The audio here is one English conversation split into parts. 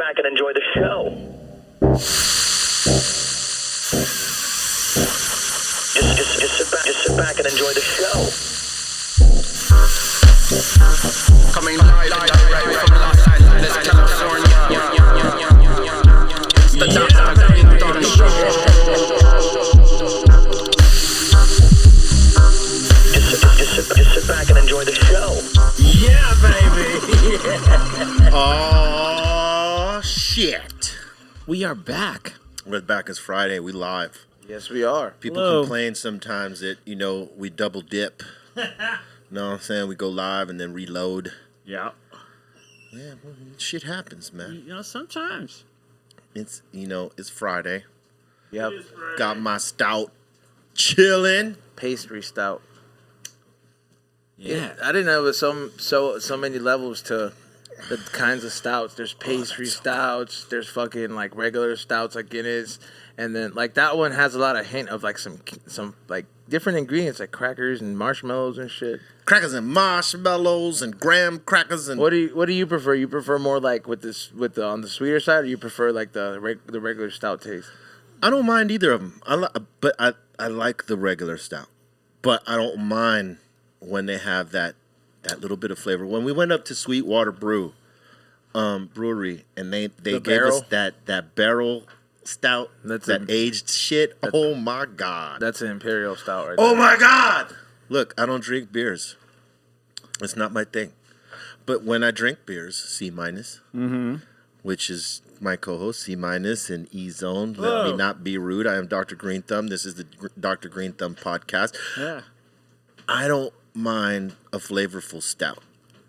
back and enjoy the show. Just sit back and enjoy the show. Coming live from Los Angeles, California. It's the Dr. Greenthumb Show. Just sit back and enjoy the show. Yeah, baby. Oh, shit. We are back. We're back. It's Friday. We live. Yes, we are. People Hello. complain sometimes that, we double dip. Know what I'm saying? We go live and then reload. Yeah. Yeah, well, shit happens, man. Sometimes. It's, it's Friday. Yep. Got my stout chilling. Pastry stout. Yeah. I didn't know there was so many levels to the kinds of stouts. There's pastry stouts. There's fucking like regular stouts like Guinness, and then like that one has a lot of hint of like some like different ingredients like crackers and marshmallows and shit. Crackers and marshmallows and graham crackers and... What do you prefer? You prefer more like on the sweeter side, or you prefer like the regular stout taste? I don't mind either of them. I like the regular stout, but I don't mind when they have that little bit of flavor. When we went up to Sweetwater Brewery, and they gave us that barrel stout, that aged shit. Oh my God, That's an imperial stout right there. oh my God. Look, I don't drink beers. It's not my thing. But when I drink beers, C-, which is my co-host, C- and E-Zone. Let me not be rude. I am Dr. Greenthumb. This is the Dr. Greenthumb Podcast. Yeah. I don't mind a flavorful stout.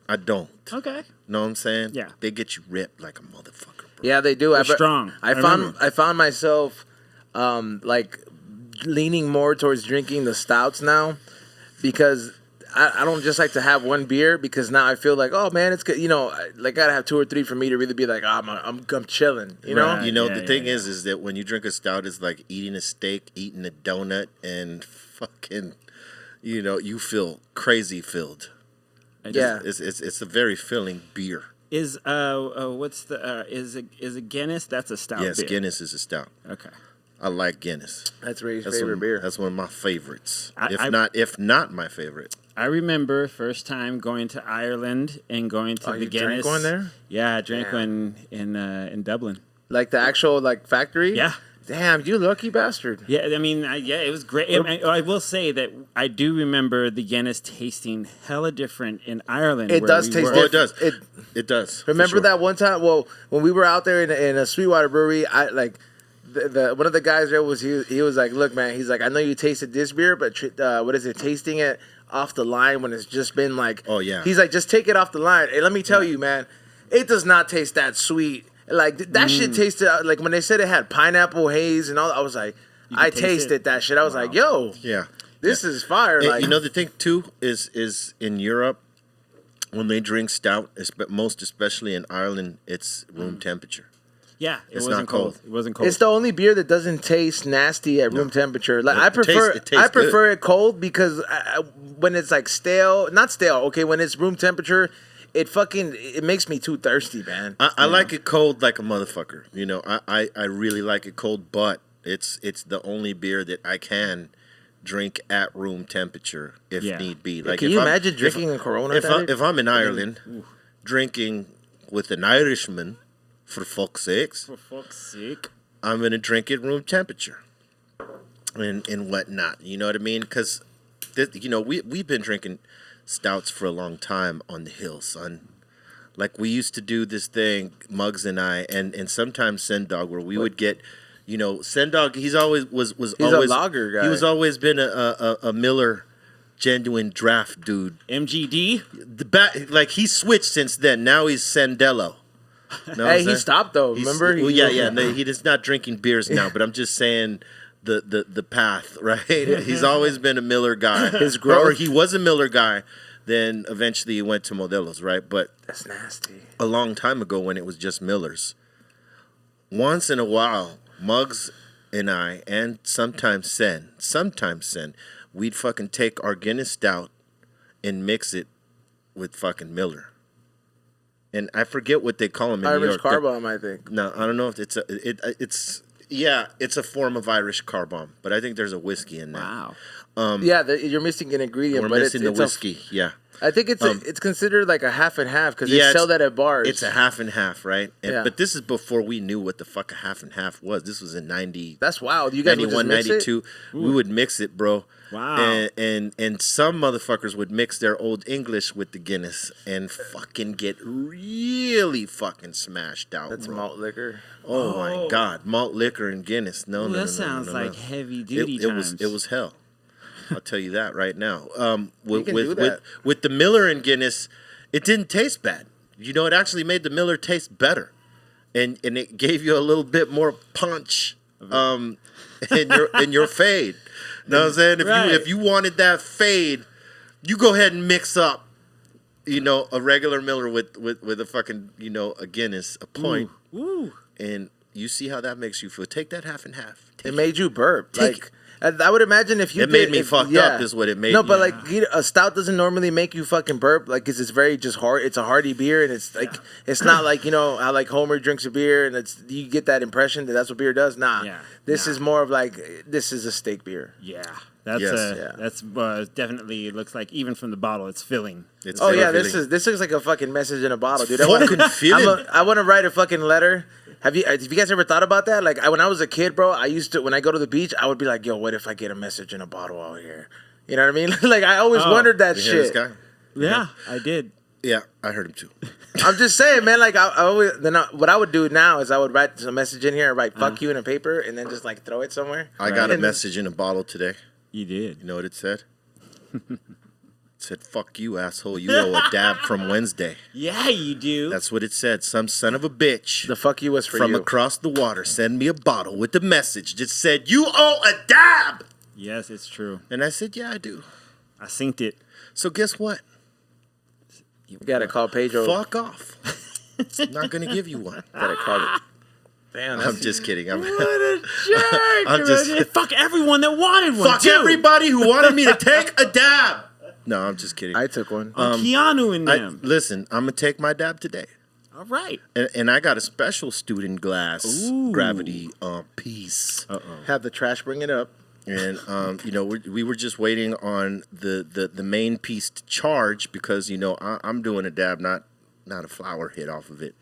I don't. Okay. Know what I'm saying? Yeah. They get you ripped like a motherfucker, bro. Yeah, they do. They're strong. I found myself like leaning more towards drinking the stouts now because I don't just like to have one beer because now I feel like, oh man, it's good. Like I gotta have 2 or 3 for me to really be like, I'm chilling. You know. Right. The thing is that when you drink a stout, it's like eating a steak, eating a donut, and fucking, you feel crazy filled. Yeah. It's a very filling beer. Is is it Guinness? That's a stout Yes, beer. Guinness is a stout. Okay. I like Guinness. That's Ray's favorite beer. That's one of my favorites. I- If not my favorite. I remember first time going to Ireland and going to the you Guinness. drank one there? Yeah, I drank Damn. one in Dublin. Like the actual like factory. Yeah. Damn, you lucky bastard. Yeah, I mean, it was great. I will say that I do remember the Guinness tasting hella different in Ireland. It where does we taste were. Oh, different. it does. It does. Remember for sure. that one time? Well, when we were out there in a Sweetwater Brewery, I like the one of the guys there was he was like, look, man, he's like, I know you tasted this beer, but what is it? Tasting it off the line when it's just been like, oh yeah. He's like, just take it off the line. And let me tell you, man, it does not taste that sweet. Like that shit tasted like when they said it had pineapple haze and all. I was like, I tasted that shit. I was like, yo, Yeah. this is fire. And like, the thing too is in Europe when they drink stout, most especially in Ireland, it's room temperature. Yeah, It's wasn't not cold. It wasn't cold. it's the only beer that doesn't taste nasty at room temperature. Like I prefer, it tastes I prefer good. it cold because when it's like not stale. Okay, when it's room temperature, it makes me too thirsty, man. I like it cold like a motherfucker. I really like it cold, but it's the only beer that I can drink at room temperature if need be. Like, Can you imagine drinking a Corona? If I'm in Ireland drinking with an Irishman, for fuck's sakes, I'm gonna drink it room temperature and whatnot. You know what I mean? Because we've been drinking stouts for a long time on the hill, son. Like we used to do this thing, Muggs and I, and sometimes Sendog, where we would get, Sendog. He's always was He's always a lager guy. He was always been a Miller genuine draft dude. MGD. Like he switched since then. Now he's Sandello. Hey, he stopped though. Remember? He's not drinking beers now. But I'm just saying the path, right? He's always been a Miller guy. His growth. Or he was a Miller guy. Then eventually he went to Modelo's, right? But That's nasty. a long time ago when it was just Millers. Once in a while, Muggs and I, and sometimes Sen, we'd fucking take our Guinness Stout and mix it with fucking Miller. and I forget what they call them in New Irish York. car bomb, I think. No, I don't know if it's it's a form of Irish car bomb, but I think there's a whiskey in that. Wow. You're missing an ingredient, We're but missing it's the whiskey. Yeah. I think it's considered like a half and half because they sell that at bars. It's a half and half, right? Yeah. But this is before we knew what the fuck a half and half was. This was in 90. That's wild. You guys would just 91, mix 92. We would mix it, bro. Wow. And some motherfuckers would mix their old English with the Guinness and fucking get really fucking smashed out. That's bro. malt liquor. Oh my God, malt liquor and Guinness. No, That sounds like heavy duty times. It was hell. I'll tell you that right now. With the Miller and Guinness, it didn't taste bad. You know, it actually made the Miller taste better, and it gave you a little bit more punch in your fade. Know what I'm saying? If you wanted that fade, you go ahead and mix up, you know, a regular Miller with a fucking, you know, a Guinness, a point, and you see how that makes you feel. Take that half and half. It made you burp. Like I would imagine if you made me fucked up is what it made. No, me. but like a stout doesn't normally make you fucking burp. Like, 'cause it's very just hard. It's a hearty beer, and it's like it's not like, you know, how like Homer drinks a beer and you get that impression that that's what beer does. Nah, this is more of like this is a steak beer. Yeah. That's definitely, it looks like even from the bottle, it's filling. This looks like a fucking message in a bottle, dude. I want to write a fucking letter. Have you guys ever thought about that? Like, when I was a kid, bro, I used to, when I go to the beach, I would be like, yo, what if I get a message in a bottle out here? You know what I mean? Like, I always wondered that shit. This guy? Yeah, I did. Yeah, I heard him too. I'm just saying, man. Like, what I would do now is I would write some message in here and write "fuck you" in a paper and then just like throw it somewhere. I got a message in a bottle today. You did. You know what it said? It said, "Fuck you, asshole. You owe a dab from Wednesday." Yeah, you do. That's what it said. Some son of a bitch. The fuck you was from across the water send me a bottle with the message that said, "You owe a dab." Yes, it's true. And I said, "Yeah, I do." I synced it. So guess what? You gotta call Pedro. Fuck off. I'm not gonna give you one. Gotta call it. Damn, I'm just kidding. What a jerk! Fuck everyone that wanted one. Fuck everybody who wanted me to take a dab. No, I'm just kidding. I took one. Keanu in them. Listen, I'm gonna take my dab today. All right. And I got a special student glass gravity piece. Have the trash bring it up. And you know, we were just waiting on the main piece to charge because, you know, I'm doing a dab, not a flower hit off of it.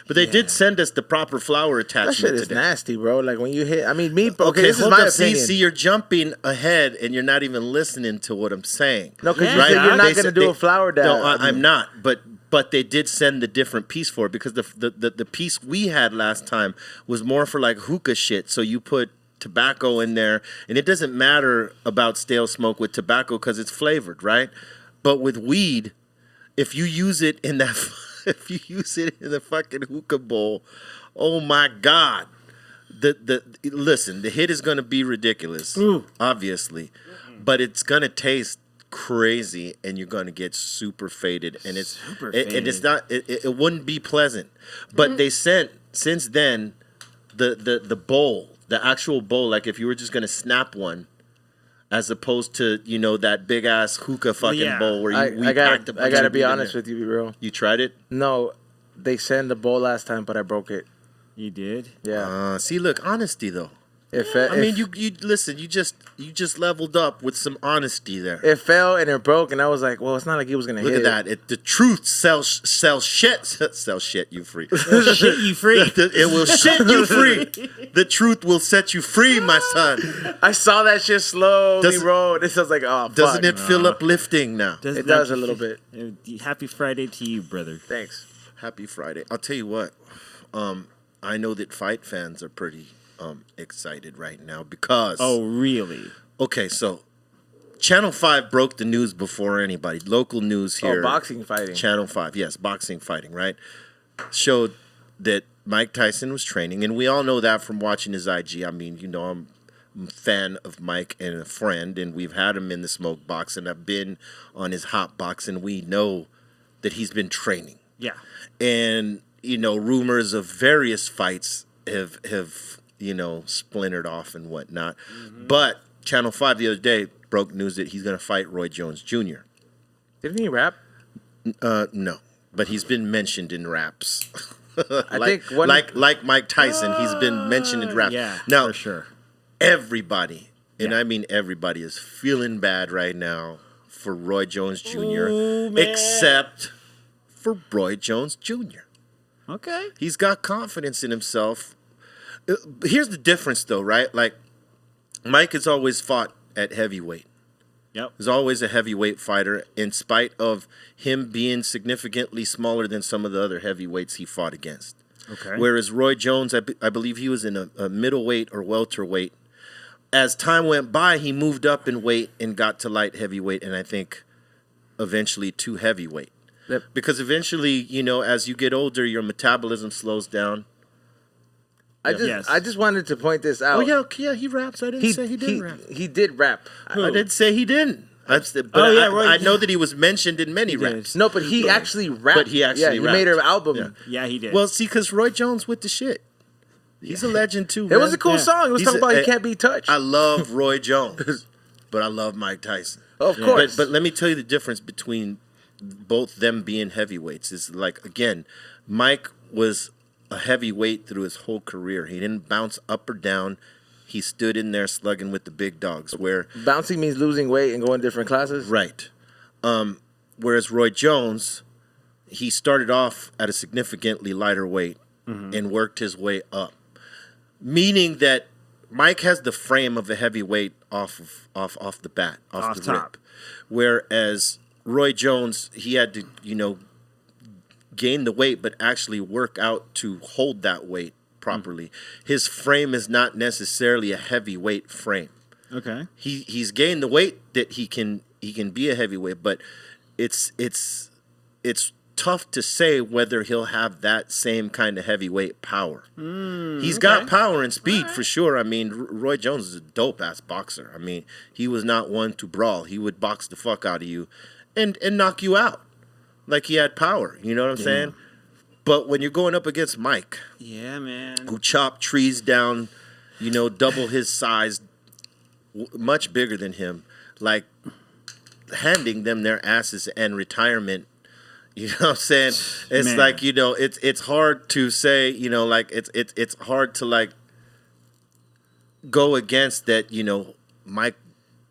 But they did send us the proper flower attachment. That shit is nasty, bro. Like when you hit, I mean, me. Okay, this is hold my up. opinion. See, you're jumping ahead and you're not even listening to what I'm saying. No, because you're not going to do a flower dab. No, I'm not. But they did send the different piece for it because the piece we had last time was more for like hookah shit. So you put tobacco in there, and it doesn't matter about stale smoke with tobacco because it's flavored, right? But with weed, if you use it in that, if you use it in the fucking hookah bowl, oh my God, listen, the hit is gonna be ridiculous, obviously, but it's gonna taste crazy, and you're gonna get super faded, and it's it wouldn't be pleasant. But they sent since then the bowl. The actual bowl, like if you were just gonna snap one, as opposed to, you know, that big ass hookah fucking bowl where I gotta be honest with you, bro. You tried it? No, they sent the bowl last time, but I broke it. You did? Yeah. See, look, honesty though. I mean, you listen. You just leveled up with some honesty there. It fell and it broke, and I was like, well, it's not like it was gonna hit. Look at that. The truth sells shit. Sells shit you free. Shit you free. It will shit you free. The truth will set you free, my son. I saw that shit slowly roll. This was like, oh, fuck. Doesn't it feel uplifting now? It does a little bit. Happy Friday to you, brother. Thanks. Happy Friday. I'll tell you what. I know that fight fans are pretty excited right now because... Oh, really? Okay, so Channel 5 broke the news before anybody. Local news here. Oh, boxing fighting. Channel 5, yes, boxing fighting, right? Showed that Mike Tyson was training, and we all know that from watching his IG. I mean, you know, I'm a fan of Mike and a friend, and we've had him in the smoke box, and I've been on his hot box, and we know that he's been training. Yeah. And, you know, rumors of various fights have you know, splintered off and whatnot. Mm-hmm. But Channel 5 the other day broke news that he's going to fight Roy Jones Jr. Didn't he rap? No. but he's been mentioned in raps. I think one, like Mike Tyson, he's been mentioned in raps. Yeah, now, for sure. Everybody, and I mean everybody, is feeling bad right now for Roy Jones Jr. Ooh, man. except for Roy Jones Jr. Okay. He's got confidence in himself. Here's the difference, though, right? Like, Mike has always fought at heavyweight. Yep. He's always a heavyweight fighter, in spite of him being significantly smaller than some of the other heavyweights he fought against. Okay. Whereas Roy Jones, I believe he was in a middleweight or welterweight. As time went by, he moved up in weight and got to light heavyweight, and I think eventually to heavyweight. Yep. Because eventually, you know, as you get older, your metabolism slows down. I just wanted to point this out. Oh, yeah, he raps. I didn't say he didn't rap. He did rap. I didn't say he didn't. But Roy, I know that he was mentioned in many raps. No, but he actually rapped. But he actually he made rapped. an album. Yeah, he did. Well, see, because Roy Jones with the shit. He's a legend, too, It was a cool song. It was talking about he can't be touched. I love Roy Jones, but I love Mike Tyson. Of course. But let me tell you the difference between both them being heavyweights. Is like, again, Mike was a heavyweight through his whole career. He didn't bounce up or down. He stood in there slugging with the big dogs. Where bouncing means losing weight and going different classes. Right. Whereas Roy Jones, he started off at a significantly lighter weight and worked his way up. Meaning that Mike has the frame of a heavyweight off the bat, off the top. rip. Whereas Roy Jones, he had to, gain the weight, but actually work out to hold that weight properly. His frame is not necessarily a heavyweight frame. Okay. He's gained the weight that he can be a heavyweight, but it's tough to say whether he'll have that same kind of heavyweight power. He's got power and speed for sure. I mean, Roy Jones is a dope ass boxer. I mean, he was not one to brawl. He would box the fuck out of you and knock you out. Like he had power, you know what I'm saying? But when you're going up against Mike, yeah, man, who chopped trees down, double his size, much bigger than him, like handing them their asses and retirement. You know what I'm saying? It's Man. like, it's hard to say, it's hard to like go against that,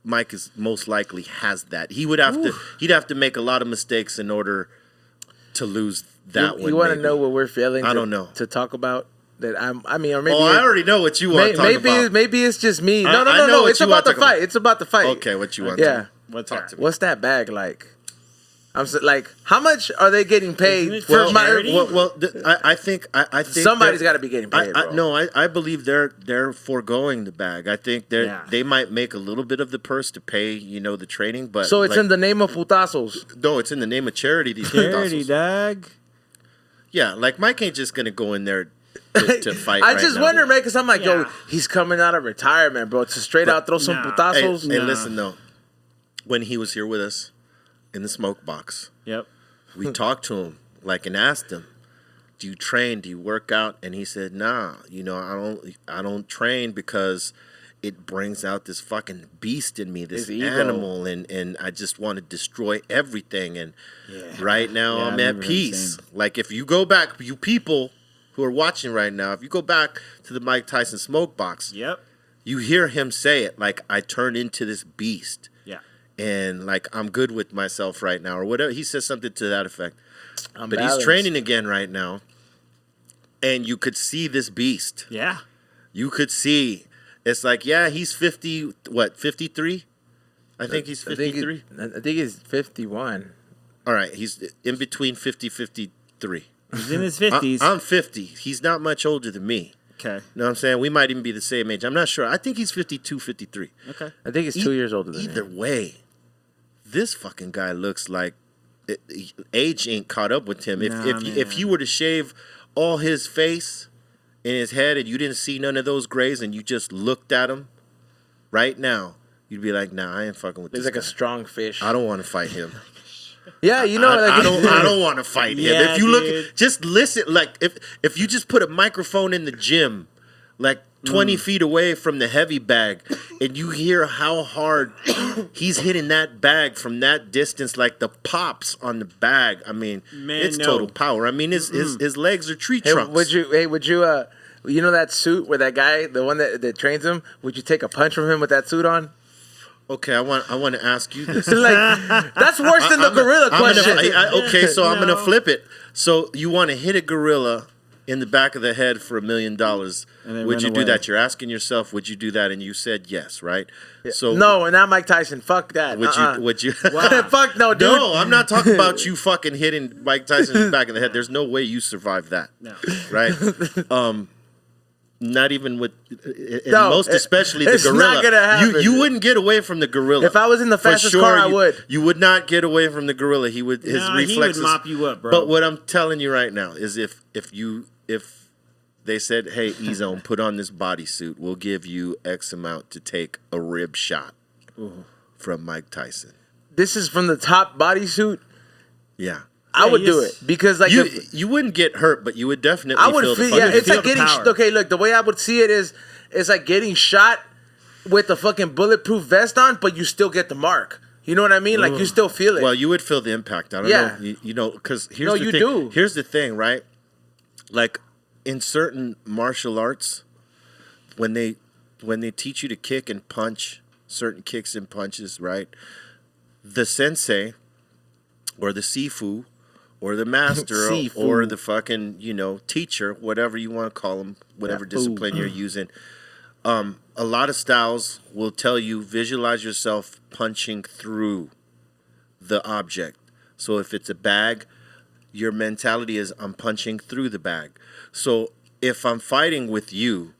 Mike is most likely has that. He'd have to make a lot of mistakes in order to lose that one. You want to know what we're failing? I don't know. To talk about that. Or maybe. I already know what you want to talk about. Maybe it's just me. I No. know what It's you about want the to talk fight. about. It's about the fight. Okay, what you want? Yeah. Talk to me. What's that bag like? How much are they getting paid for Well, my? I think Somebody's got to be getting paid. Bro. I believe they're foregoing the bag. I think they might make a little bit of the purse to pay the training, but So it's in the name of putazos. No, it's in the name of charity. These charity, putazos. dog. Yeah, like Mike ain't just gonna go in there to fight. I right just now. wonder, man, because I'm like, yo, Yeah. he's coming out of retirement, bro. To straight out throw some Nah. putazos. Hey, listen though, when he was here with us in the smoke box, Yep. we talked to him and asked him, "Do you train? Do you work out?" And he said, "Nah, I don't train because it brings out this fucking beast in me, this His ego. animal, and I just want to destroy everything. And right now Yeah, I I'm at remember him peace. saying. Like if you go back, you people who are watching right now, if you go back to the Mike Tyson smoke box, Yep. you hear him say it like, I turned into this beast." Yeah. And like I'm good with myself right now, or whatever. He says something to that effect. I'm But balanced. he's training again right now, and you could see this beast. Yeah. You could see. It's like, yeah, he's 50. What, 53? I think he's 53. I think he's 51. All right, he's in between 50, 53. He's in his 50s. I'm 50. He's not much older than me. Okay. You know what I'm saying? We might even be the same age. I'm not sure. I think he's 52, 53. Okay. I think he's 2 years older than Either him. way, this fucking guy looks like age ain't caught up with him. If you were to shave all his face and his head and you didn't see none of those grays and you just looked at him right now, you'd be like, nah, I ain't fucking with He's this like guy. a strong fish. I don't want to fight him. Yeah, you know, I don't want to fight him. Yeah, If you dude. look, just listen. Like if you just put a microphone in the gym like 20 feet away from the heavy bag, and you hear how hard he's hitting that bag from that distance, like the pops on the bag. I mean, it's total power. I mean, his legs are tree trunks. Would you you know that suit where that guy, the one that trains him, would you take a punch from him with that suit on? Okay, I want to ask you this. Like, that's worse than the gorilla question. I'm gonna flip it. So you want to hit a gorilla in the back of the head for $1 million? Would you do that? You're asking yourself, would you do that? And you said yes, right? Yeah. So no, not Mike Tyson. Fuck that. Would you? Fuck no, dude. No, I'm not talking about you fucking hitting Mike Tyson in the back of the head. There's no way you survive that. No. Right? Not even with, most especially the gorilla. Not gonna happen. You wouldn't get away from the gorilla. If I was in the fastest car, I would. You would not get away from the gorilla. His reflexes. He would mop you up, bro. But what I'm telling you right now is, if they said, "Hey, E-Zone, put on this bodysuit. We'll give you X amount to take a rib shot from Mike Tyson." This is from the top bodysuit. Yeah. I would do it because, like, you wouldn't get hurt, but you would definitely. I would feel. Yeah, it's like getting. Okay, look, the way I would see it is, it's like getting shot with the fucking bulletproof vest on, but you still get the mark. You know what I mean? Like, you still feel it. Well, you would feel the impact. I don't know. You know, because here's the thing. Do. Here's the thing, right? Like, in certain martial arts, when they teach you to kick and punch, certain kicks and punches, right? The sensei or the sifu or the master or the fucking, teacher, whatever you want to call them, whatever discipline you're using, a lot of styles will tell you, visualize yourself punching through the object. So if it's a bag, your mentality is, I'm punching through the bag. So if I'm fighting with you,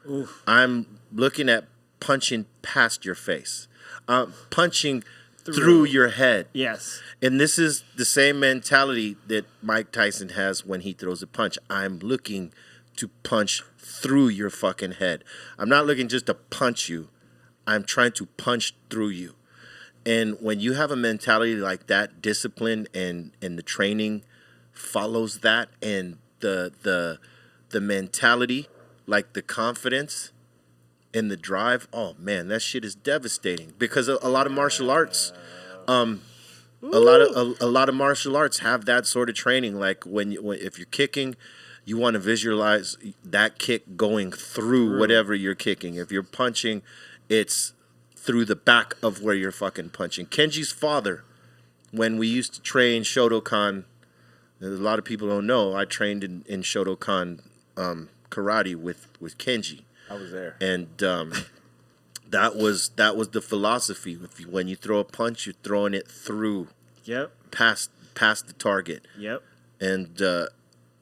I'm looking at punching past your face. I'm punching through your head. Yes. And this is the same mentality that Mike Tyson has when he throws a punch. I'm looking to punch through your fucking head. I'm not looking just to punch you. I'm trying to punch through you. And when you have a mentality like that, discipline and the training follows that, and the mentality, like the confidence and the drive, oh man, that shit is devastating. Because a lot of martial arts, a lot of martial arts have that sort of training. Like if you're kicking, you want to visualize that kick going through whatever you're kicking. If you're punching, it's through the back of where you're fucking punching. Kenji's father, when we used to train Shotokan, a lot of people don't know, I trained in Shotokan karate with Kenji. I was there. And that was the philosophy. When you throw a punch, you're throwing it through. Yep. Past the target. Yep. And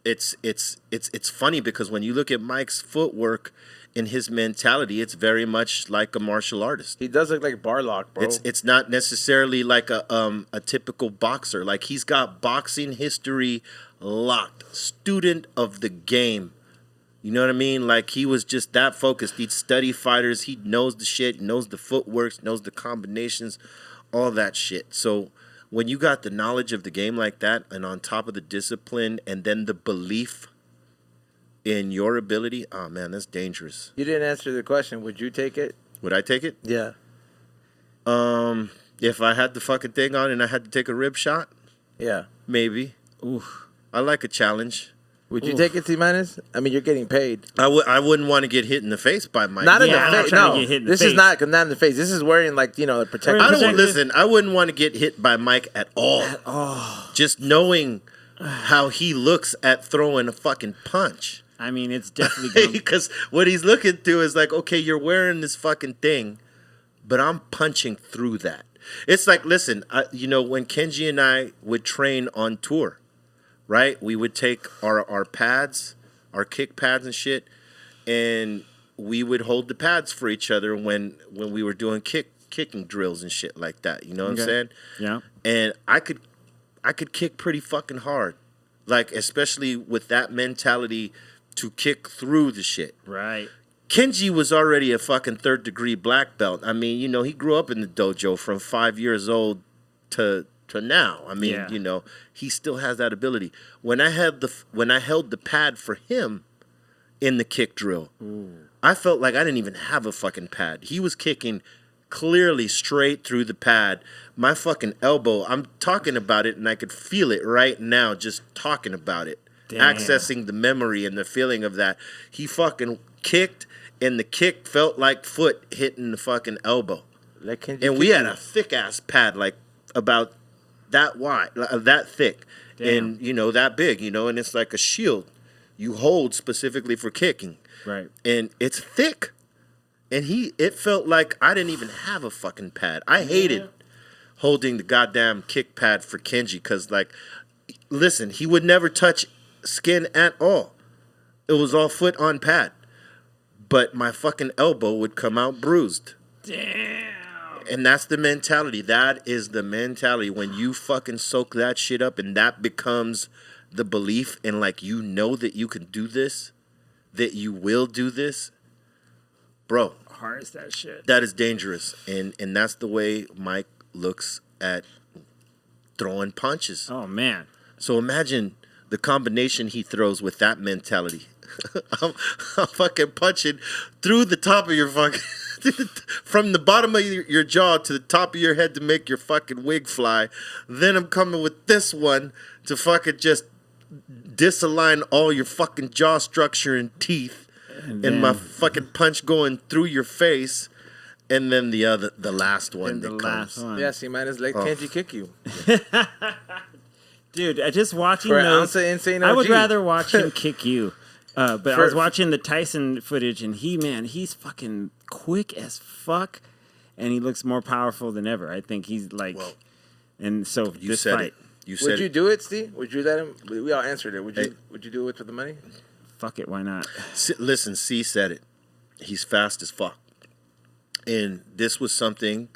it's funny because when you look at Mike's footwork and his mentality, it's very much like a martial artist. He does look like Barlock, bro. It's not necessarily like a typical boxer. Like, he's got boxing history locked. Student of the game. You know what I mean? Like, he was just that focused. He'd study fighters. He knows the shit, knows the footworks, knows the combinations, all that shit. So when you got the knowledge of the game like that, and on top of the discipline and then the belief in your ability, oh man, that's dangerous. You didn't answer the question. Would you take it? Would I take it? Yeah. If I had the fucking thing on and I had to take a rib shot? Yeah. Maybe. Oof. I like a challenge. Would you take it, T-minus? I mean, you're getting paid. I wouldn't want to get hit in the face by Mike. Not in the face. No, this is not in the face. This is wearing, like, the protective. I wouldn't want to get hit by Mike at all. Just knowing how he looks at throwing a fucking punch. I mean, it's definitely because what he's looking through is like, okay, you're wearing this fucking thing, but I'm punching through that. It's like, listen, when Kenji and I would train on tour, right? We would take our pads, our kick pads and shit, and we would hold the pads for each other when we were doing kicking drills and shit like that. You know what I'm saying? Yeah. And I could kick pretty fucking hard, like, especially with that mentality to kick through the shit. Right. Kenji was already a fucking 3rd degree black belt. I mean, he grew up in the dojo from 5 years old to now. I mean, he still has that ability. When I held the pad for him in the kick drill, I felt like I didn't even have a fucking pad. He was kicking clearly straight through the pad. My fucking elbow, I'm talking about it and I could feel it right now just talking about it. Damn. Accessing the memory and the feeling of that. He fucking kicked and the kick felt like foot hitting the fucking elbow. And we had a thick ass pad, like about that wide, that thick. Damn. And, that big, and it's like a shield you hold specifically for kicking. Right. And it's thick. And it felt like I didn't even have a fucking pad. I hated holding the goddamn kick pad for Kenji because, like, listen, he would never touch skin at all. It was all foot on pad. But my fucking elbow would come out bruised. Damn. And that's the mentality. That is the mentality. When you fucking soak that shit up and that becomes the belief and, like, that you can do this, that you will do this, bro. Hard as that shit. That is dangerous. And that's the way Mike looks at throwing punches. Oh, man. So imagine the combination he throws with that mentality. I'm fucking punching through the top of your fucking... from the bottom of your jaw to the top of your head to make your fucking wig fly. Then I'm coming with this one to fucking just disalign all your fucking jaw structure and teeth. And my fucking punch going through your face. And then the last one that comes. Yes, he might as let Kenji kick you. Dude, just watching For those, insane I would OG. rather watch him kick you. But I was watching the Tyson footage, and he's fucking quick as fuck, and he looks more powerful than ever. I think he's like, and so You this said fight, it. You said Would you do it, Steve? Would you let him? We all answered it. Would you do it for the money? fuck it, why not? Listen, C said it. He's fast as fuck. And this was something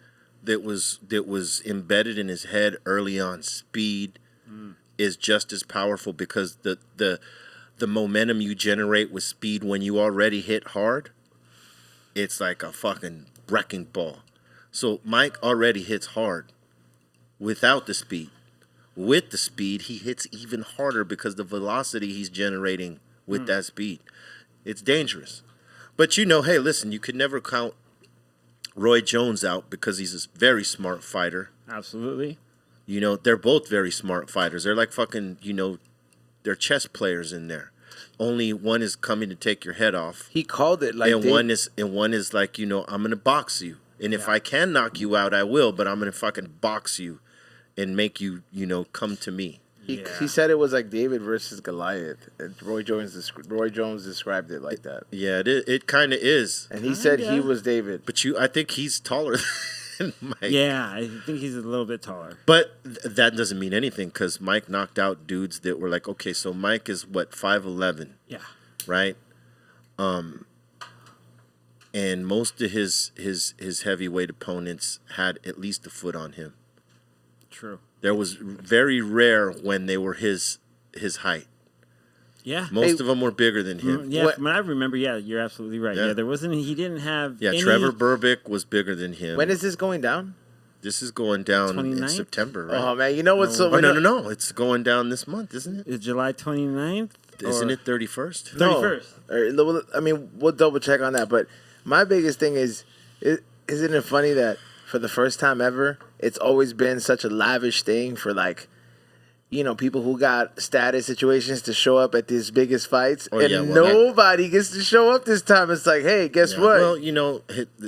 that was embedded in his head early on. Speed is just as powerful because the momentum you generate with speed when you already hit hard, it's like a fucking wrecking ball. So Mike already hits hard without the speed. With the speed, he hits even harder because the velocity he's generating with that speed. It's dangerous. But hey, listen, you could never count Roy Jones out because he's a very smart fighter. Absolutely. They're both very smart fighters. They're like fucking, they're chess players in there. Only one is coming to take your head off. He called it like and one is like, I'm gonna box you. And if I can knock you out, I will, but I'm gonna fucking box you and make you, come to me. He said it was like David versus Goliath. And Roy Jones described it like that. Yeah, it kind of is. And he said he was David. But I think he's taller than Mike. Yeah, I think he's a little bit taller. But that doesn't mean anything because Mike knocked out dudes that were like, okay, so Mike is what, 5'11"? Yeah. Right? And most of his heavyweight opponents had at least a foot on him. True. There was very rare when they were his height. Yeah. Most of them were bigger than him. Yeah, from what I remember, you're absolutely right. Yeah. Yeah, he didn't have Trevor Berbick was bigger than him. When is this going down? This is going down 29th? in September, right? Oh, man. You know what's so... No. It's going down this month, isn't it? Is July 29th? Isn't it 31st? 31st. I mean, we'll double check on that. But my biggest thing isn't it funny that for the first time ever, it's always been such a lavish thing for people who got status situations to show up at these biggest fights, nobody gets to show up this time. It's like, hey, guess what? Well,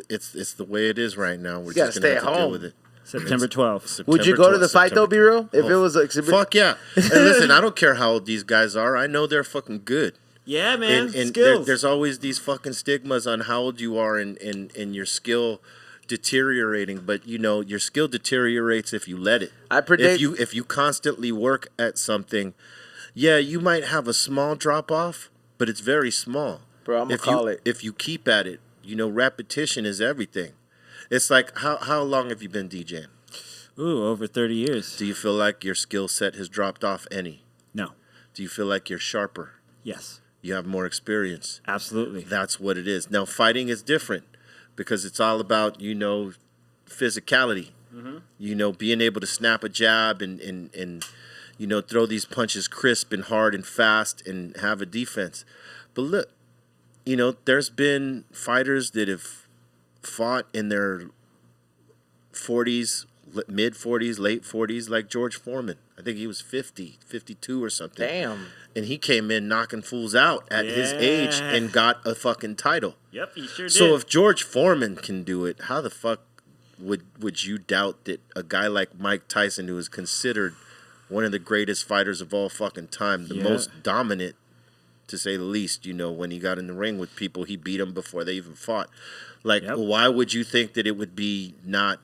it's the way it is right now. We're just gotta gonna stay have to at deal home. with it. September 12th. Would you go to the fight though, B-Real? If it was an exhibit? Fuck yeah! And listen, I don't care how old these guys are. I know they're fucking good. Yeah, man. And skills. there's always these fucking stigmas on how old you are and your skill deteriorating, but your skill deteriorates if you let it. I predict if you constantly work at something, you might have a small drop off, but it's very small. Bro, I'm gonna call it. If you keep at it, repetition is everything. It's like how long have you been DJing? Ooh, over 30 years. Do you feel like your skill set has dropped off any? No. Do you feel like you're sharper? Yes. You have more experience. Absolutely. That's what it is. Now fighting is different. Because it's all about, physicality. Mm-hmm. Being able to snap a jab and throw these punches crisp and hard and fast and have a defense. But look, you know, there's been fighters that have fought in their 40s, mid 40s, late 40s, like George Foreman. I think he was 50, 52 or something. Damn. And he came in knocking fools out at his age and got a fucking title. Yep, he sure did. So if George Foreman can do it, how the fuck would you doubt that a guy like Mike Tyson, who is considered one of the greatest fighters of all fucking time, the most dominant, to say the least, you know, when he got in the ring with people, he beat them before they even fought. Like, why would you think that it would be not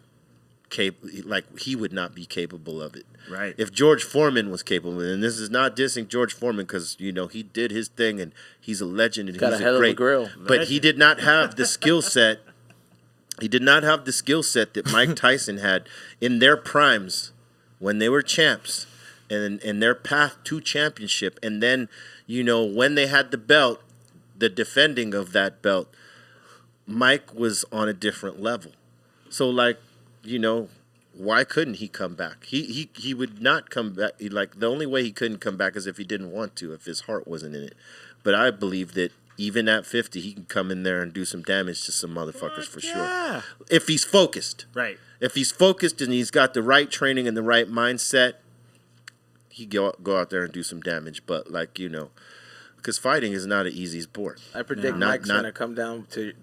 like he would not be capable of it? Right. If George Foreman was capable, and this is not dissing George Foreman because, you know, he did his thing and he's a legend and got he's a hell great, of a grill. but he did not have the skill set. He did not have the skill set that Mike Tyson had in their primes when they were champs and in their path to championship. And then, you know, when they had the belt, the defending of that belt, Mike was on a different level. So, like, you know, why couldn't he come back? He would not come back. Like, the only way he couldn't come back is if he didn't want to, if his heart wasn't in it. But I believe that even at 50, he can come in there and do some damage to some motherfuckers for sure. If he's focused. Right. If he's focused and he's got the right training and the right mindset, he go out there and do some damage. But, like, you know, because fighting is not an easy sport. I predict Mike's going to come down to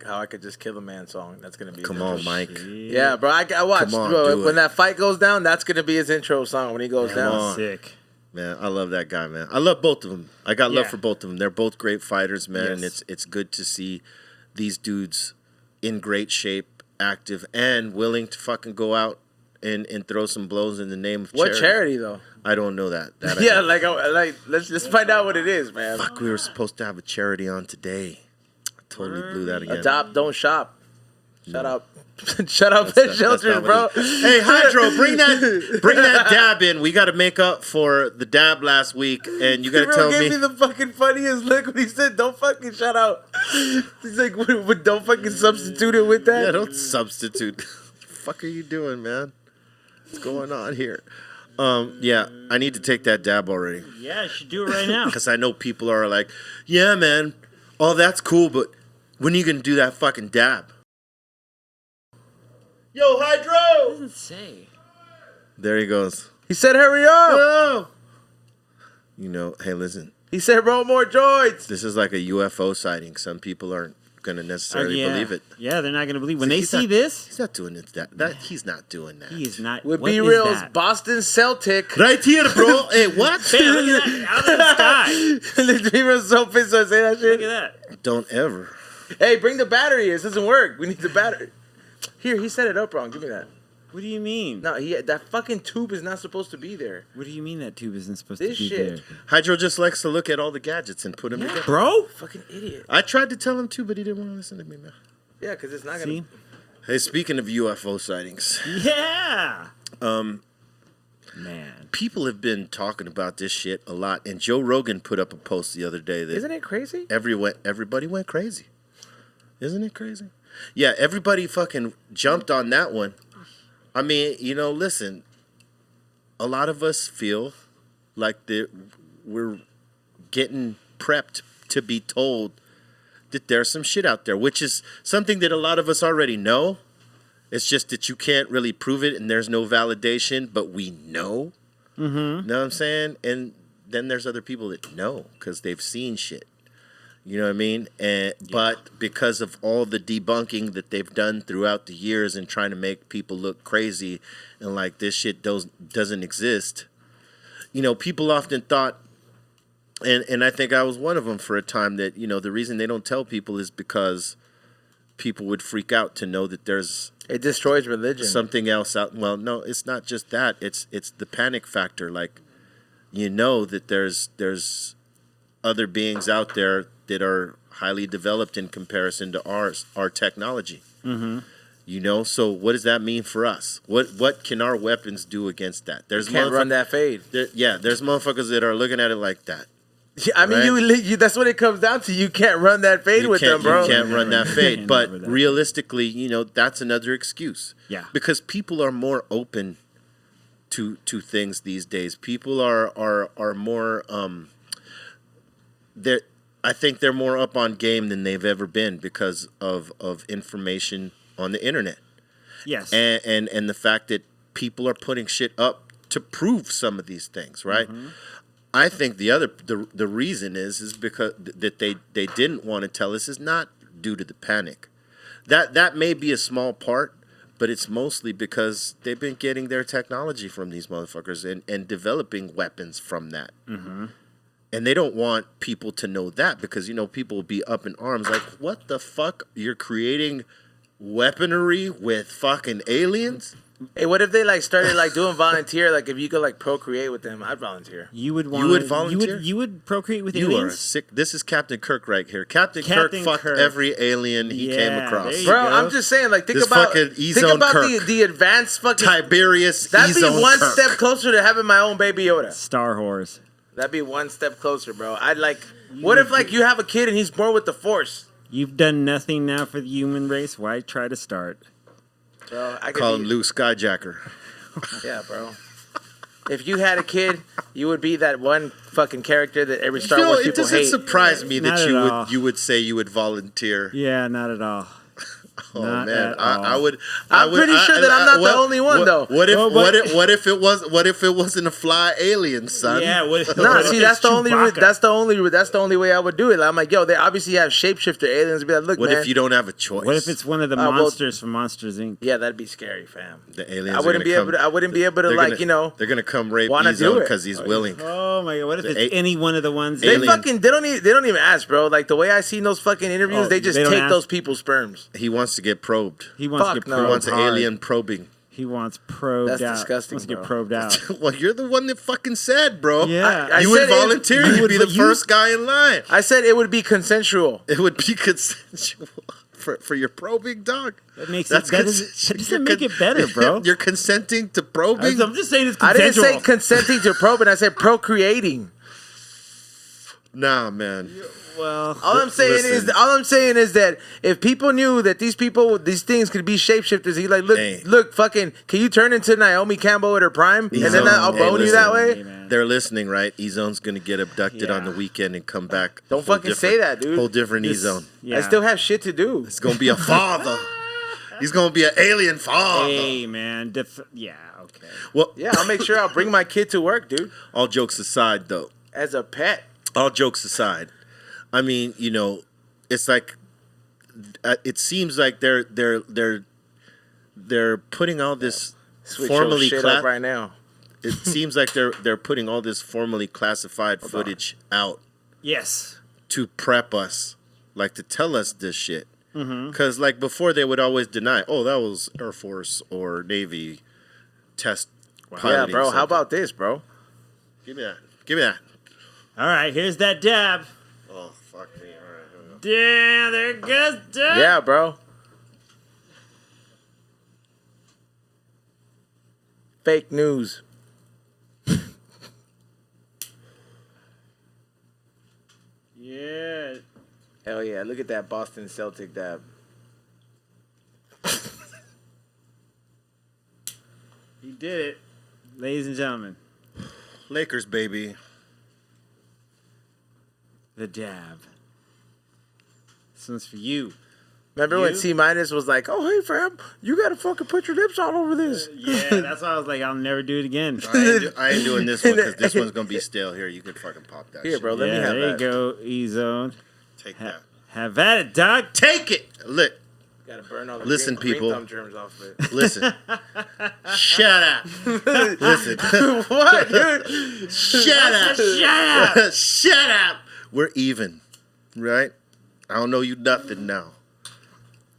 How I Could Just Kill a Man song. That's going to be Come on, Mike. Yeah, bro. I watched. Come on, bro, when that fight goes down, that's going to be his intro song when he goes down. Sick. Man, I love that guy, man. I love both of them. I got love for both of them. They're both great fighters, man, and it's good to see these dudes in great shape, active, and willing to fucking go out and throw some blows in the name of charity. What charity, though? I don't know that. Yeah, like let's find out what it is, man. Fuck, we were supposed to have a charity on today. I totally blew that again. Adopt, don't shop. Shut up. Shut up, pet shelters, bro. Hey, Hydro, bring that dab in. We got to make up for the dab last week, and you got to tell me. He gave me the fucking funniest look when he said, "Don't fucking shut up." He's like, "Don't fucking substitute it with that." Yeah, don't substitute. What the fuck are you doing, man? What's going on here? Yeah, I need to take that dab already. Yeah, I should do it right now. Because I know people are like, "Yeah, man, oh, that's cool, but when are you gonna do that fucking dab?" Yo, Hydro! Doesn't say. There he goes. He said, "Hurry up!" Oh! You know, hey, listen. He said, "Roll more droids." This is like a UFO sighting. Some people aren't gonna necessarily believe it. Yeah, they're not gonna believe when they see this. He's not doing it. That he's not doing that. He is not. With What B is Real's that? Boston Celtic. Right here, bro. Hey, what? Bam, look at that. Out of the sky. B Real's so pissed I say that shit. Look at that. Don't ever. Hey, bring the battery. This doesn't work. We need the battery. Here, he set it up wrong. Give me that. What do you mean? No, that fucking tube is not supposed to be there. What do you mean that tube isn't supposed This to be shit. there? Hydro just likes to look at all the gadgets and put them together. Bro? Fucking idiot. I tried to tell him to, but he didn't want to listen to me, man. Yeah, because it's not See? gonna. Hey, speaking of UFO sightings, Yeah. Man. people have been talking about this shit a lot, and Joe Rogan put up a post the other day that Isn't it crazy? everybody went crazy. Isn't it crazy? Yeah, everybody fucking jumped on that one. I mean, you know, listen, a lot of us feel like we're getting prepped to be told that there's some shit out there, which is something that a lot of us already know. It's just that you can't really prove it and there's no validation, but we know. Mm-hmm. Know what I'm saying? And then there's other people that know because they've seen shit. You know what I mean? But because of all the debunking that they've done throughout the years and trying to make people look crazy and like this shit doesn't exist, you know, people often thought, and I think I was one of them for a time, that, you know, the reason they don't tell people is because people would freak out to know that there's It destroys religion. something else out. Well, no, it's not just that. It's the panic factor. Like, you know that there's other beings out there that are highly developed in comparison to our technology. Mm-hmm. You know, so what does that mean for us? What can our weapons do against that? There's Can't run that fade. There's motherfuckers that are looking at it like that. Yeah, I mean, Right? you that's what it comes down to. You can't run that fade with them, bro. You can't run that fade. Can't But run that. realistically, you know, that's another excuse. Yeah. Because people are more open to things these days. People are more I think they're more up on game than they've ever been because of information on the internet. Yes. And the fact that people are putting shit up to prove some of these things, right? Mm-hmm. I think the reason is because that they didn't want to tell us is not due to the panic. That may be a small part, but it's mostly because they've been getting their technology from these motherfuckers and developing weapons from that. Mm-hmm. And they don't want people to know that because, people will be up in arms like, what the fuck? You're creating weaponry with fucking aliens? Hey, what if they started doing volunteer? Like if you could procreate with them, I'd volunteer. You would volunteer? You would procreate with you aliens? You are sick. This is Captain Kirk right here. Captain Kirk fucked every alien he came across. Bro, I'm just saying, think about the advanced fucking Tiberius. That'd be one step closer to having my own Baby Yoda. Star Wars. That'd be one step closer, bro. What if you have a kid and he's born with the Force? You've done nothing now for the human race. Why try to start? Bro, I call him Luke Skyjacker. Yeah, bro. If you had a kid, you would be that one fucking character that every Star Wars people hate. It doesn't surprise me that you would say you would volunteer. Yeah, not at all. Oh man, I would. I'm pretty sure that I'm not the only one though. What if it wasn't a fly alien, son? Yeah. See, that's the only way I would do it. I'm like, yo, they obviously have shapeshifter aliens. Be like, look, what man. If you don't have a choice? What if it's one of the monsters from Monsters Inc? Yeah, that'd be scary, fam. The aliens. I wouldn't be able to. They're gonna come rape E-Zone because he's willing. Oh my god! What if it's any one of the ones? They don't even ask, bro. Like the way I see those fucking interviews, they just take those people's sperms. He wants to get probed. He wants alien probing. He wants probed out. That's disgusting. He wants to get probed out. Well, you're the one that fucking said, bro. Yeah. You would volunteer. You would be the first guy in line. I said it would be consensual. It would be consensual for your probing, dog. That makes that doesn't make it better, bro. You're consenting to probing. I'm just saying it's consensual. I didn't say consenting to probing. I said procreating. Nah, man. Well, all I'm saying is that if people knew that these things could be shapeshifters, he's like, look, fucking, can you turn into Naomi Campbell at her prime, and then I'll bone you that way? They're listening, right? E-Zone's gonna get abducted on the weekend and come back. Don't fucking say that, dude. Whole different E-Zone. Yeah. I still have shit to do. It's gonna be a father. He's gonna be an alien father. Hey, man. Okay. Well, yeah, I'll make sure I'll bring my kid to work, dude. All jokes aside, though. As a pet. All jokes aside. I mean, it's like it seems like they're putting all this formally right now. It seems like they're putting all this formally classified footage out. Yes. To prep us, to tell us this shit. Because before they would always deny, oh, that was Air Force or Navy test piloting. Yeah, bro. Something. How about this, bro? Give me that. All right, here's that dab. Oh, fuck me. All right. Yeah, there goes dab. Yeah, bro. Fake news. Yeah. Hell yeah. Look at that Boston Celtic dab. He did it. Ladies and gentlemen. Lakers, baby. The dab. This one's for you. Remember when C-Minus was like, oh, hey, fam, you got to fucking put your lips all over this. Yeah, that's why I was like, I'll never do it again. I ain't doing this one because this one's going to be stale. Here, you can fucking pop that Here, shit. bro, let me have there that. There you go, E-Zone. Take that. Have at it, dog. Take it. Look. Got to burn all the Listen, people. Greenthumb germs off of it. Listen. Shut up. Listen. What, dude? Shut up. Shut up. Shut up. We're even, right? I don't know you nothing now.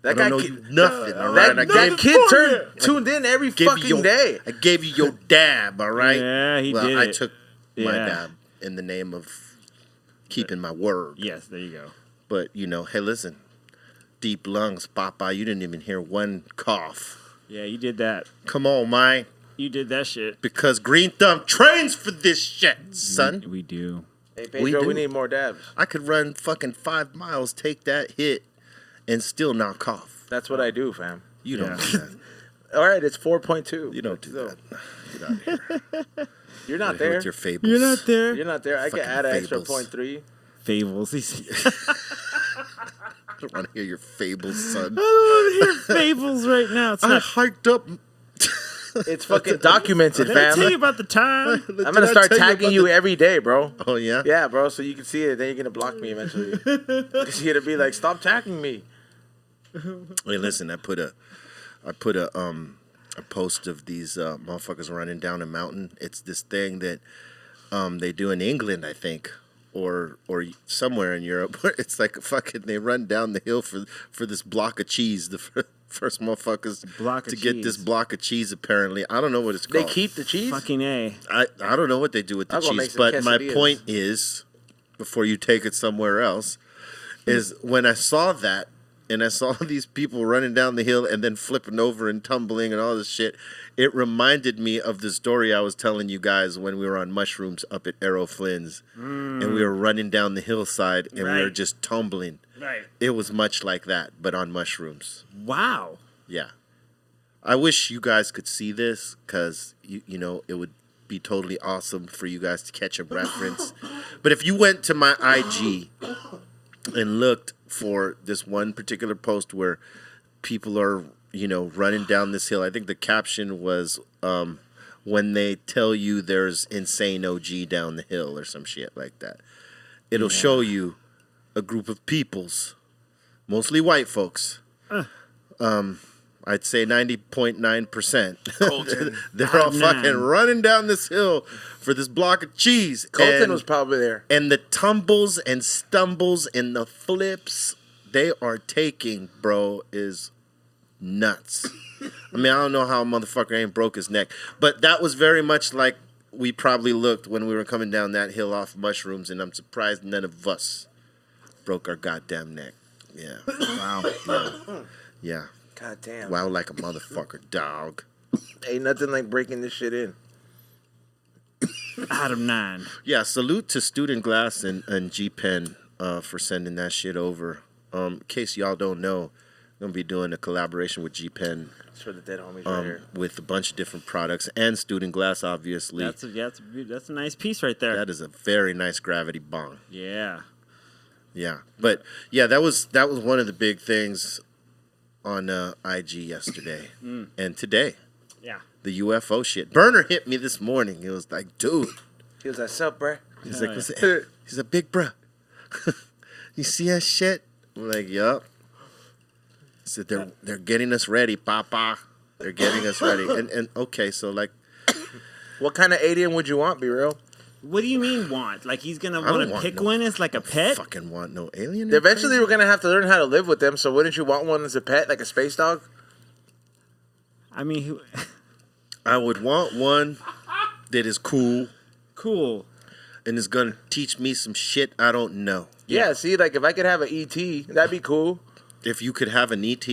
That I don't know you nothing, all right? That kid tuned in every fucking day. I gave you your dab, all right? Yeah, he did. I took my dab in the name of keeping my word. Yes, there you go. But, hey, listen. Deep lungs, Papa. You didn't even hear one cough. Yeah, you did that. Come on, man. You did that shit. Because Greenthumb trains for this shit, son. We do. Hey, Pedro, we need more dabs. I could run fucking 5 miles, take that hit, and still not cough. That's what I do, fam. You don't do that. All right, it's 4.2. You don't do that. Get out of here. You're not there. With your fables. You're not there. You're not there. I can add an extra fables. 0.3. fables. I don't want to hear your fables, son. I don't want to hear fables right now. It's I not. hiked up. It's fucking documented, Did I tell you fam. about the time? I'm gonna start tagging you every day, bro. Oh yeah. Yeah, bro. So you can see it. Then you're gonna block me eventually. You're gonna be like, stop tagging me. Wait, listen. I put a post of these motherfuckers running down a mountain. It's this thing that they do in England, I think, or somewhere in Europe. Where it's like they run down the hill for this block of cheese. The first motherfuckers to get this block of cheese. Apparently, I don't know what it's called. They keep the cheese. Fucking A. I don't know what they do with the cheese, but my point is, before you take it somewhere else, is when I saw that and I saw these people running down the hill and then flipping over and tumbling and all this shit, it reminded me of the story I was telling you guys when we were on mushrooms up at Arrow Flynn's and we were running down the hillside and we were just tumbling. Right. It was much like that, but on mushrooms. Wow. Yeah. I wish you guys could see this because, you know, it would be totally awesome for you guys to catch a reference. But if you went to my IG and looked for this one particular post where people are, you know, running down this hill, I think the caption was when they tell you there's insane OG down the hill or some shit like that. It'll show you a group of peoples, mostly white folks. I'd say 90.9%. They're all fucking running down this hill for this block of cheese. Colton was probably there. And the tumbles and stumbles and the flips they are taking, bro, is nuts. I mean, I don't know how a motherfucker ain't broke his neck. But that was very much like we probably looked when we were coming down that hill off mushrooms, and I'm surprised none of us broke our goddamn neck. Yeah. Wow. Yeah. God damn. Wow, like a motherfucker, dog. Ain't nothing like breaking this shit in. Out of 9. Yeah, salute to Student Glass and G-Pen for sending that shit over. In case y'all don't know, I'm going to be doing a collaboration with G-Pen. It's for the dead homies right here. With a bunch of different products and Student Glass, obviously. That's a nice piece right there. That is a very nice gravity bong. Yeah. Yeah. But, yeah, that was one of the big things on IG yesterday and today. Yeah. The UFO shit. Burner hit me this morning. He was like, dude. He was like, sup, bruh? He's like, he's a big bruh. You see that shit? I'm like, yup. He said, they're getting us ready, papa. They're getting us ready. And okay, so like. What kind of alien would you want, be real? What do you mean want? Like he's going to want to pick one as like a pet? I fucking want no alien. Eventually we're going to have to learn how to live with them, so wouldn't you want one as a pet, like a space dog? I mean, I would want one that is cool. Cool. And is going to teach me some shit I don't know. Yeah, see, like if I could have an ET, that'd be cool. If you could have an ET?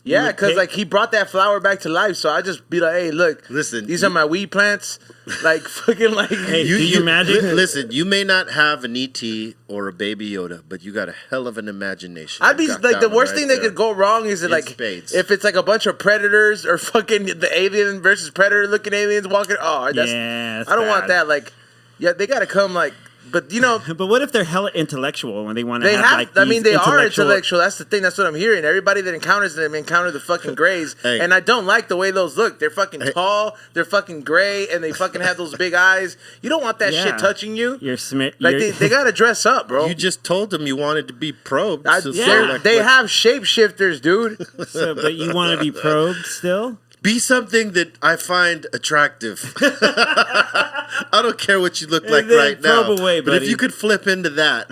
Yeah, because like he brought that flower back to life, so I just be like, hey, look, listen, these are my weed plants. Like fucking like, hey, you magic? Listen, you may not have an ET or a Baby Yoda, but you got a hell of an imagination. I'd be like, the worst thing that could go wrong is that like spades. If it's like a bunch of predators or fucking the alien versus predator looking aliens walking. Oh, that's I don't want that. Like, yeah, they gotta come like. But you know, but what if they're hella intellectual when they want to? I mean, they are intellectual. That's the thing. That's what I'm hearing. Everybody that encounters them encounter the fucking grays, and I don't like the way those look. They're fucking tall. They're fucking gray, and they fucking have those big eyes. You don't want that shit touching you. They gotta dress up, bro. You just told them you wanted to be probed. They have shapeshifters, dude. But you want to be probed still? Be something that I find attractive. I don't care what you look like right now. Probe away, buddy. But if you could flip into that.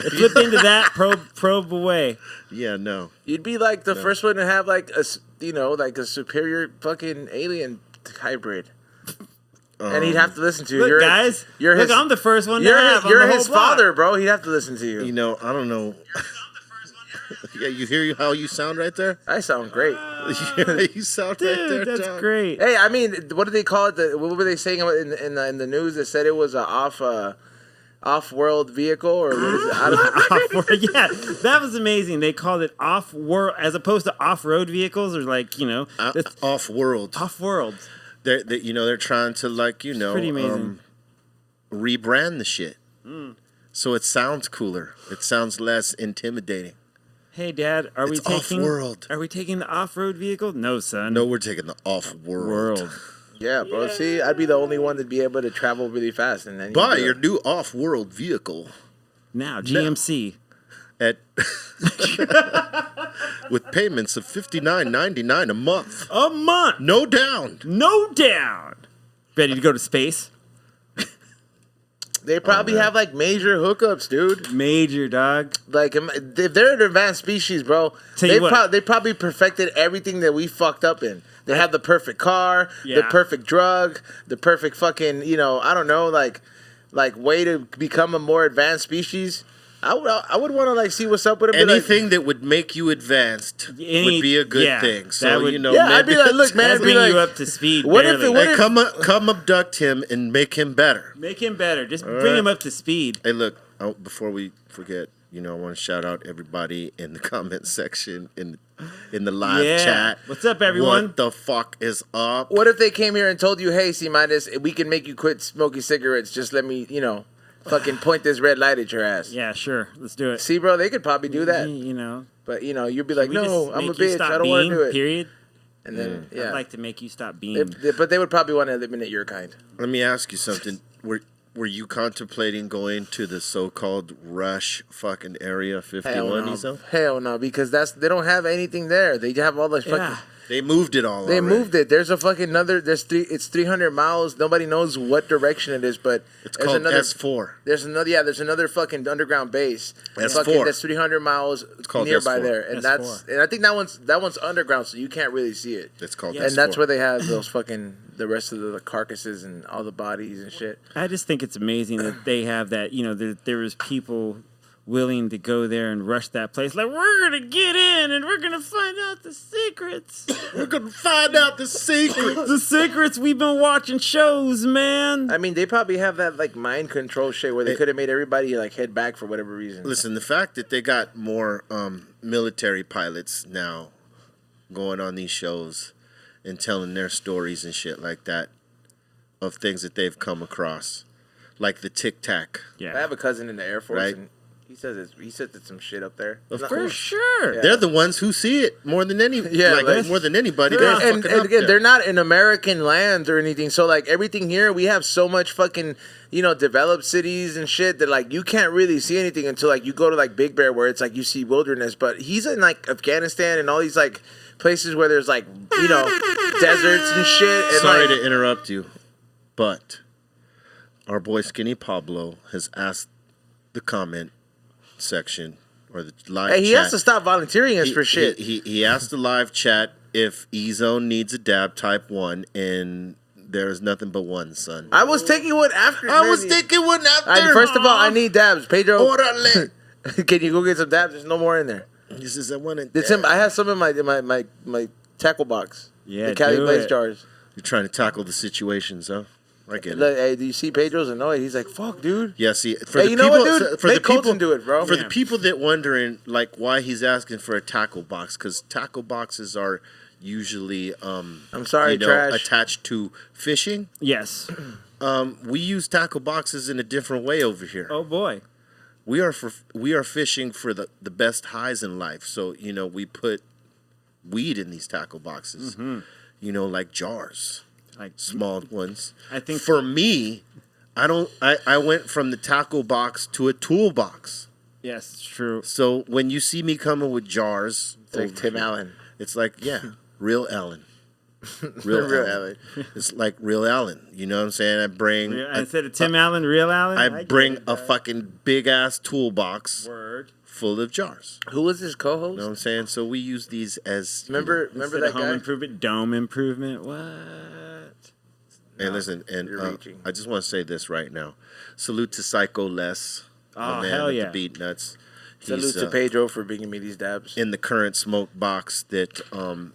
Probe away. Yeah, no. You'd be like the first one to have like a superior fucking alien hybrid. And he'd have to listen to you. Look, I'm the first one. You're his father, bro. He'd have to listen to you. You know, I don't know. Yeah, you hear how you sound right there? I sound great. You sound right there, that's John. great. Hey, I mean, what do they call it? What were they saying in the news? They said it was a off-world vehicle, or what is it? Yeah, that was amazing. They called it off-world as opposed to off-road vehicles, or like off-world. Off-world. They're trying to pretty amazing. Rebrand the shit. So it sounds cooler. It sounds less intimidating. Hey, Dad, are we It's taking off-world. Are we taking the off-road vehicle? No, son. No, we're taking the off-world. Yeah, bro. See, I'd be the only one that'd be able to travel really fast. And then Buy your new off-world vehicle Now, GMC. at with payments of $59.99 a month. A month. No down. No down. Ready to go to space? They probably have like major hookups, dude. Major, dog. Like if they're an advanced species, bro, Tell you what. they probably perfected everything that we fucked up in. They have the perfect car, the Yeah. perfect drug, the perfect fucking, I don't know, like way to become a more advanced species. I would want to like see what's up with it. Anything that would make you advanced would be a good thing. So, would- I'd be like, look, man, That'd I'd be bring like, you up to speed. what if barely. it- come abduct him and make him better. Make him better. Just bring him up to speed. Hey, look, before we forget, I want to shout out everybody in the comment section, in the live Yeah. chat. What's up, everyone? What the fuck is up? what if they came here and told you, hey, C-minus, we can make you quit smoking cigarettes. Just let me, fucking point this red light at your ass. Yeah, sure. Let's do it. See, bro, they could probably do that. But, you'd be like, we no, just I'm a make you bitch. stop I don't want to being, do it. Period. And then, yeah. I'd like to make you stop being. But they would probably want to eliminate your kind. Let me ask you something. Were you contemplating going to the so-called Rush fucking Area 51, Izo? Hell no, because they don't have anything there. They have all the fucking... Yeah. They moved it all They already. moved it. There's a fucking it's 300 miles. Nobody knows what direction it is, but It's there's called another, S4. There's another fucking underground base. S4. That's 300 miles called nearby S4. there, and S4. I think that one's underground, so you can't really see it. It's called Yeah. S4. And that's where they have those fucking the rest of the carcasses and all the bodies and shit. I just think it's amazing that they have that. There was people willing to go there and rush that place. Like, we're gonna get in and we're gonna find out the secrets. We're going to find out the secret. The secrets we've been watching shows, man. I mean, they probably have that like mind control shit where they could have made everybody like head back for whatever reason. Listen, the fact that they got more military pilots now going on these shows and telling their stories and shit like that of things that they've come across, like the Tic Tac. I have a cousin in the Air Force, Right. and he says it's some shit up there. Of Not- course. Sure. Yeah. They're the ones who see it more than more than anybody. They're And fucking up again, there. they're not in American lands or anything. So like everything here, we have so much fucking developed cities and shit that like you can't really see anything until like you go to like Big Bear where it's like you see wilderness. But he's in like Afghanistan and all these like places where there's like deserts and shit. And Sorry like, to interrupt you, but our boy Skinny Pablo has asked the comment section or the live hey, he chat. has to stop volunteering us for shit. He asked the live chat if E-Zone needs a dab type 1, and there's nothing but one, son. I was taking one after. I was taking one after. First of all, I need dabs, Pedro. Orale. Can you go get some dabs? There's no more in there. He says, I want Did some? I have some in my tackle box. Yeah, the Cali do Blaze it. jars. You're trying to tackle the situations, huh? I get it. Like, hey, do you see Pedro's annoyed? He's like, "Fuck, dude." Yeah, see, for Hey, the you know people, what, dude? for Make the people, Colton do it, bro. For Yeah. the people that wondering, like, why he's asking for a tackle box, because tackle boxes are usually, I'm sorry, trash. attached to fishing. Yes. We use tackle boxes in a different way over here. Oh boy. We are fishing for the best highs in life. So we put weed in these tackle boxes. Like jars. Like Small ones. I think For me, I went from the tackle box to a toolbox. yes, it's true. So when you see me coming with jars, It's like over Tim here, Allen. it's like, real Allen. Real Allen. It's like real Allen. You know what I'm saying? I bring Instead of Tim Allen, real Allen. I get bring it, a dog. fucking big ass toolbox Word. full of jars. Who was his co-host? You know what I'm saying? So we use these as Remember Instead that of home guy? improvement, dome improvement. What? And listen, and you're reaching. I just want to say this right now. Salute to Psycho Les, my Oh, man hell with yeah. the Beat Nuts. Salute to Pedro for bringing me these dabs. In the current smoke box that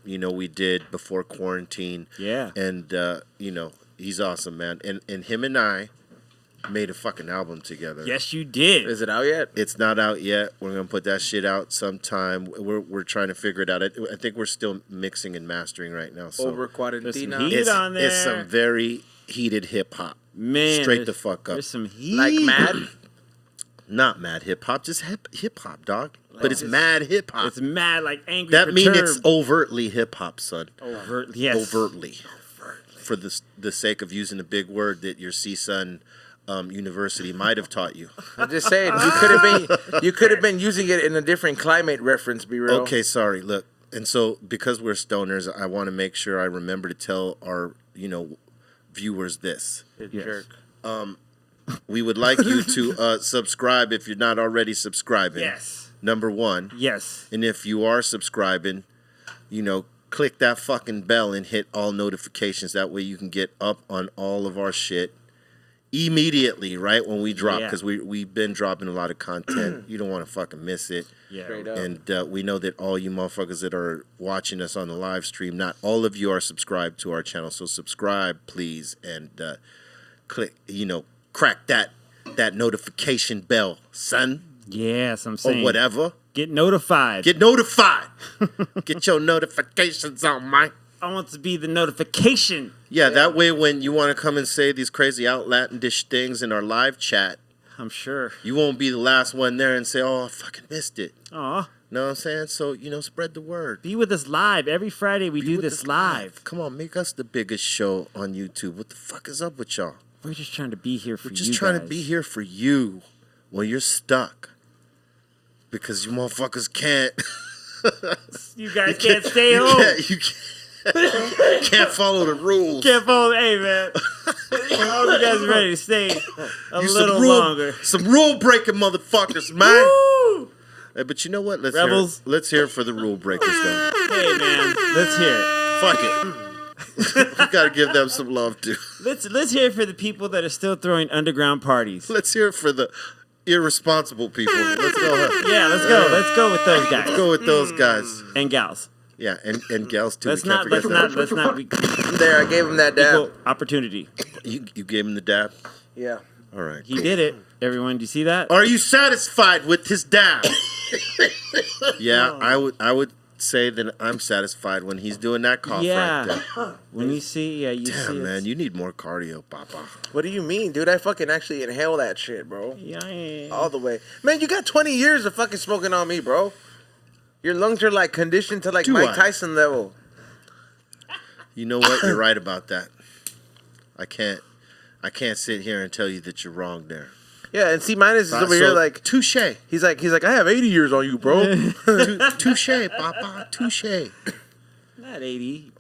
we did before quarantine. Yeah. And he's awesome, man. And him and I made a fucking album together. Yes, you did. Is it out yet? It's not out yet. We're gonna put that shit out sometime. We're trying to figure it out. I think we're still mixing and mastering right now. So Over Quarantina. heat. it's, on it's there. some very heated hip hop. Man, Straight the fuck up. There's some heat. Like Mad? Not mad hip hop, just hip hop, dog. But it's mad hip hop. It's mad, like angry. That means perturbed. it's overtly hip hop, son. Overtly, yes. Overtly. For the sake of using a big word that your CSUN university might have taught you. I'm just saying, you could have been using it in a different climate reference, be real. Okay, sorry. Look, and so because we're stoners, I want to make sure I remember to tell our viewers this. Jerk. We would like you to subscribe if you're not already subscribing. Yes. Number one. Yes. And if you are subscribing, click that fucking bell and hit all notifications. That way you can get up on all of our shit immediately, right when we drop, because we've been dropping a lot of content. You don't want to fucking miss it. Yeah. And we know that all you motherfuckers that are watching us on the live stream, not all of you are subscribed to our channel. So subscribe, please, and click, crack that notification bell, son. Yes, I'm saying. Or whatever. Get notified. Get notified. Get your notifications on, Mike. I want to be the notification. Yeah, that way when you want to come and say these crazy outlandish things in our live chat, I'm sure you won't be the last one there and say, "Oh, I fucking missed it." Aw. Know what I'm saying? So, spread the word. Be with us live. Every Friday we do this live. Come on, make us the biggest show on YouTube. What the fuck is up with y'all? We're just trying to be here for you. We're just trying to be here for you when you're stuck. Because you motherfuckers can't. You guys can't stay home. You can't follow the rules. Can't follow. Hey, man. I hope you guys are ready to stay a little longer. Some rule breaking motherfuckers, man. Woo! Hey, but you know what? Rebels. Let's hear it for the rule breakers, though. Hey, man. Let's hear it. Fuck it. We gotta give them some love too. Let's hear it for the people that are still throwing underground parties. Let's hear it for the irresponsible people. Let's go. Yeah, let's go. Let's go with those guys. Let's go with those guys. And gals. Yeah, and gals too. Let's not be there. I gave him that dab. equal opportunity. You gave him the dab. Yeah. All right. He did it. Everyone, do you see that? Are you satisfied with his dab? Yeah, I would say that I'm satisfied when he's doing that cough right there. When you see, you see. Damn, man, you need more cardio, Papa. What do you mean, dude? I fucking actually inhale that shit, bro. Yeah. All the way. Man, you got 20 years of fucking smoking on me, bro. Your lungs are like conditioned to like Mike Tyson level. You know what? You're right about that. I can't sit here and tell you that you're wrong there. Yeah, and see, mine is over here like touche. He's like, I have 80 years on you, bro. Touche, Papa. Touche. Not 80.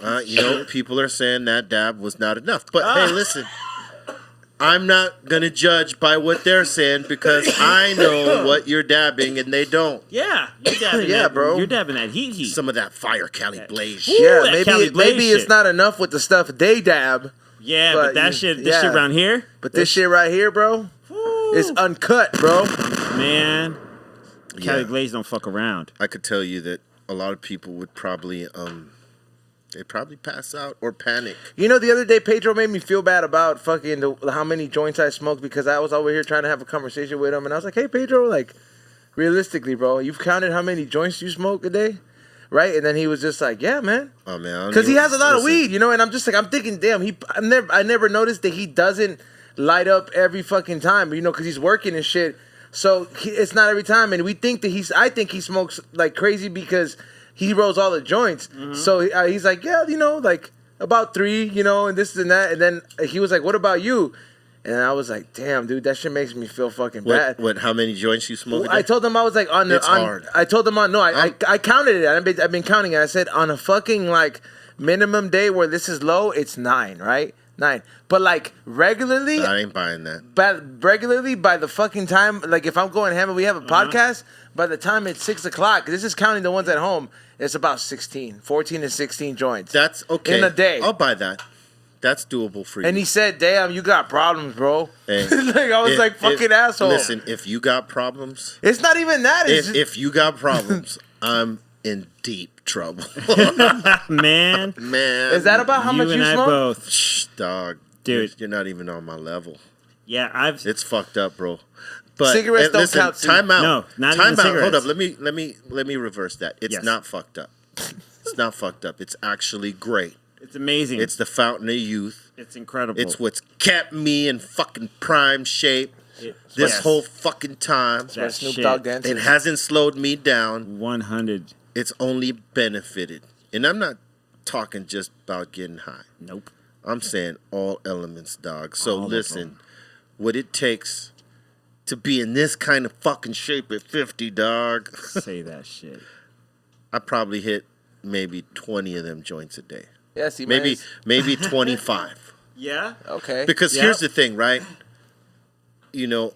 People are saying that dab was not enough. But hey, listen. I'm not going to judge by what they're saying because I know what you're dabbing and they don't. Yeah, you're dabbing that, bro. You're dabbing that heat. Some of that fire Cali Blaze. Yeah, maybe it's not enough with the stuff they dab. Yeah, but that shit, this shit around here. But this shit right here, bro, is uncut, bro. Man, Cali Blaze don't fuck around. I could tell you that a lot of people would probably they'd probably pass out or panic. The other day, Pedro made me feel bad about fucking how many joints I smoked because I was over here trying to have a conversation with him. And I was like, hey, Pedro, like, realistically, bro, you've counted how many joints you smoke a day? Right? And then he was just like, yeah, man. Oh, man. Because he has a lot of weed, and I'm just like, I'm thinking, damn, I never noticed that he doesn't light up every fucking time, because he's working and shit. So it's not every time. And I think he smokes like crazy because he rolls all the joints. Mm-hmm. So he's like, yeah, like about 3, and this and that. And then he was like, what about you? And I was like, damn, dude, that shit makes me feel fucking bad. How many joints you smoke? I told him I was like hard. I told him I counted it. I've been counting it. I said on a fucking like minimum day where this is low, it's 9, right? 9. But like regularly, I ain't buying that. But regularly by the fucking time, like if I'm going ham and we have a podcast, by the time it's 6 o'clock, this is counting the ones at home, it's about 14 to 16 joints. That's okay. In a day. I'll buy that. That's doable for you. And he said, damn, you got problems, bro. Hey, I was like, fucking asshole. Listen, if you got problems. It's not even that. If you got problems, I'm in deep trouble. Man. Is that about how much you smoke? Both. Shh, dog. Dude. You're not even on my level. Yeah, It's fucked up, bro. But cigarettes don't count. Time out. No, not time even out. cigarettes. Hold up. Let me reverse that. It's not fucked up. It's not fucked up. It's actually great. It's amazing. It's the fountain of youth. It's incredible. It's what's kept me in fucking prime shape. this Yes. whole fucking time. That Snoop shit. Dogg dancing. It hasn't slowed me down. 100. It's only benefited. And I'm not talking just about getting high. Nope. I'm saying all elements, dog. So All of listen, them. what it takes to be in this kind of fucking shape at 50, dog. Say that shit. I probably hit maybe 20 of them joints a day. Yeah, see, man, Maybe 25. Yeah? okay. Because Yep. here's the thing, right? You know,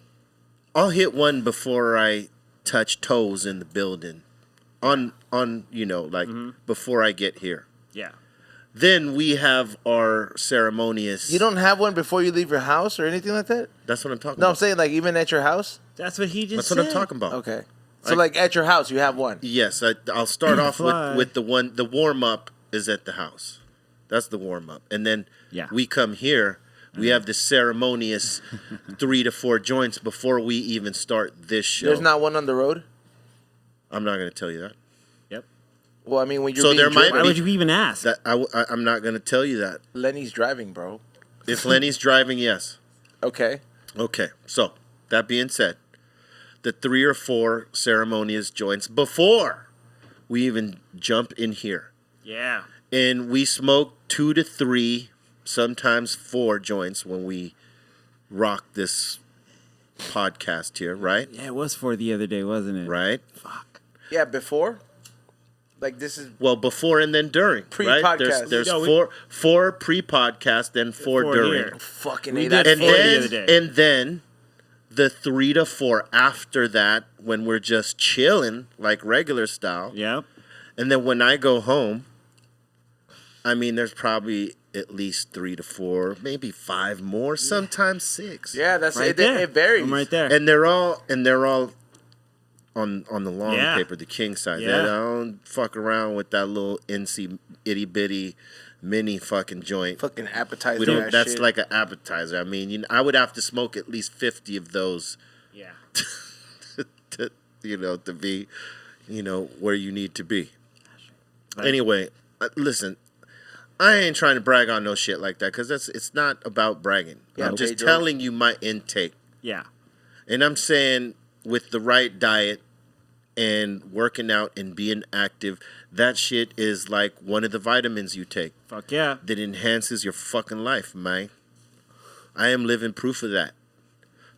I'll hit one before I touch toes in the building. On you know, like before I get here. Yeah. Then we have our ceremonious. You don't have one before you leave your house or anything like that? That's what I'm talking No, I'm about. saying like even at your house? That's what he just That's said. what I'm talking about. Okay. So like at your house you have one. Yes, I'll start off Fly. with the warm up is at the house. That's the warm up, and then Yeah. we come here. We have the ceremonious 3 to 4 joints before we even start this show. There's not one on the road? I'm not going to tell you that. Yep. Well, I mean when you're So being there might driven, Why would you even ask? That I'm not going to tell you that. Lenny's driving, bro. If Lenny's driving, yes. Okay. Okay. So that being said, the 3 or 4 ceremonious joints before we even jump in here. Yeah. And we smoke 2 to 3, sometimes 4 joints when we rock this podcast here, right? Yeah, it was 4 the other day, wasn't it? Right? Fuck. Yeah, before? Like this is Well, before and then during. Right? Pre-podcast. There's No, four pre-podcast, then 4 4 during. here. fucking We A. did That's And 4 the then, other day. and then the 3 to 4 after that when we're just chilling like regular style. Yep. And then when I go home, I mean, there's probably at least 3 to 4, maybe 5 more, sometimes 6. Yeah, that's Right it. there. It varies. I'm right there. And they're all on the long Yeah. paper, the king size. Yeah. I don't fuck around with that little NC itty bitty mini fucking joint. Fucking appetizer. We don't. That's shit. like an appetizer. I mean, I would have to smoke at least 50 of those Yeah. to to be, where you need to be. Anyway, listen, I ain't trying to brag on no shit like that because it's not about bragging. Yeah, I'm just Pedro. telling you my intake, Yeah. and I'm saying with the right diet and working out and being active, that shit is like one of the vitamins you take Fuck yeah. that enhances your fucking life, man. I am living proof of that.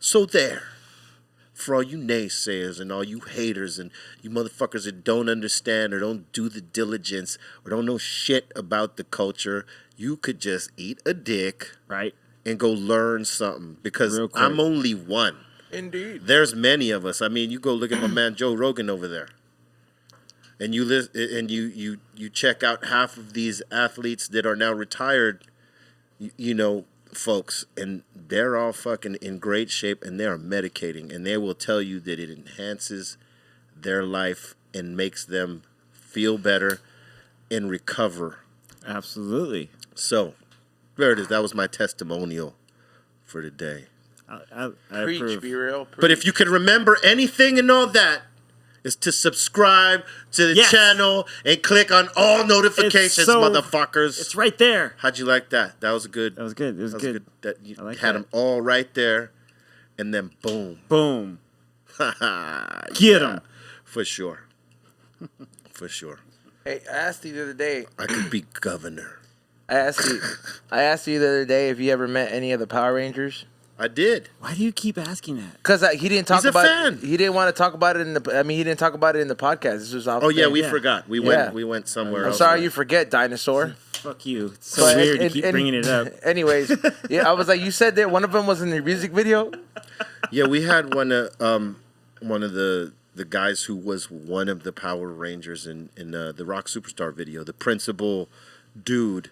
So there. For all you naysayers and all you haters and you motherfuckers that don't understand or don't do the diligence or don't know shit about the culture, you could just eat a dick Right. and go learn something because Real quick. I'm only one. Indeed. There's many of us. I mean, you go look at my man Joe Rogan over there. And you check out half of these athletes that are now retired, folks, and they're all fucking in great shape and they are medicating and they will tell you that it enhances their life and makes them feel better and recover. Absolutely. So, there it is. That was my testimonial for today. I Preach, approve. be real. But if you can remember anything and all that, is to subscribe to the Yes. channel and click on all notifications, motherfuckers. It's right there. How'd you like that? That was good. That was good. It was good. That you I like had that. them all right there, and then boom. Boom. Get Get 'em. For sure. For sure. Hey, I asked you the other day. I could be governor. I asked you the other day if you ever met any of the Power Rangers. I did. Why do you keep asking that? Because he didn't talk He's a about fan. it. He didn't want to talk about it in the. I mean, he didn't talk about it in the podcast. This was off. Oh yeah, thing. we Yeah. forgot. We Yeah. went somewhere I'm else. sorry you forget, dinosaur. Fuck you. It's so But- weird and- you keep and- bringing it up. Anyways, yeah, I was like, you said that one of them was in the music video. Yeah, we had one of the guys who was one of the Power Rangers in the Rock Superstar video, the principal dude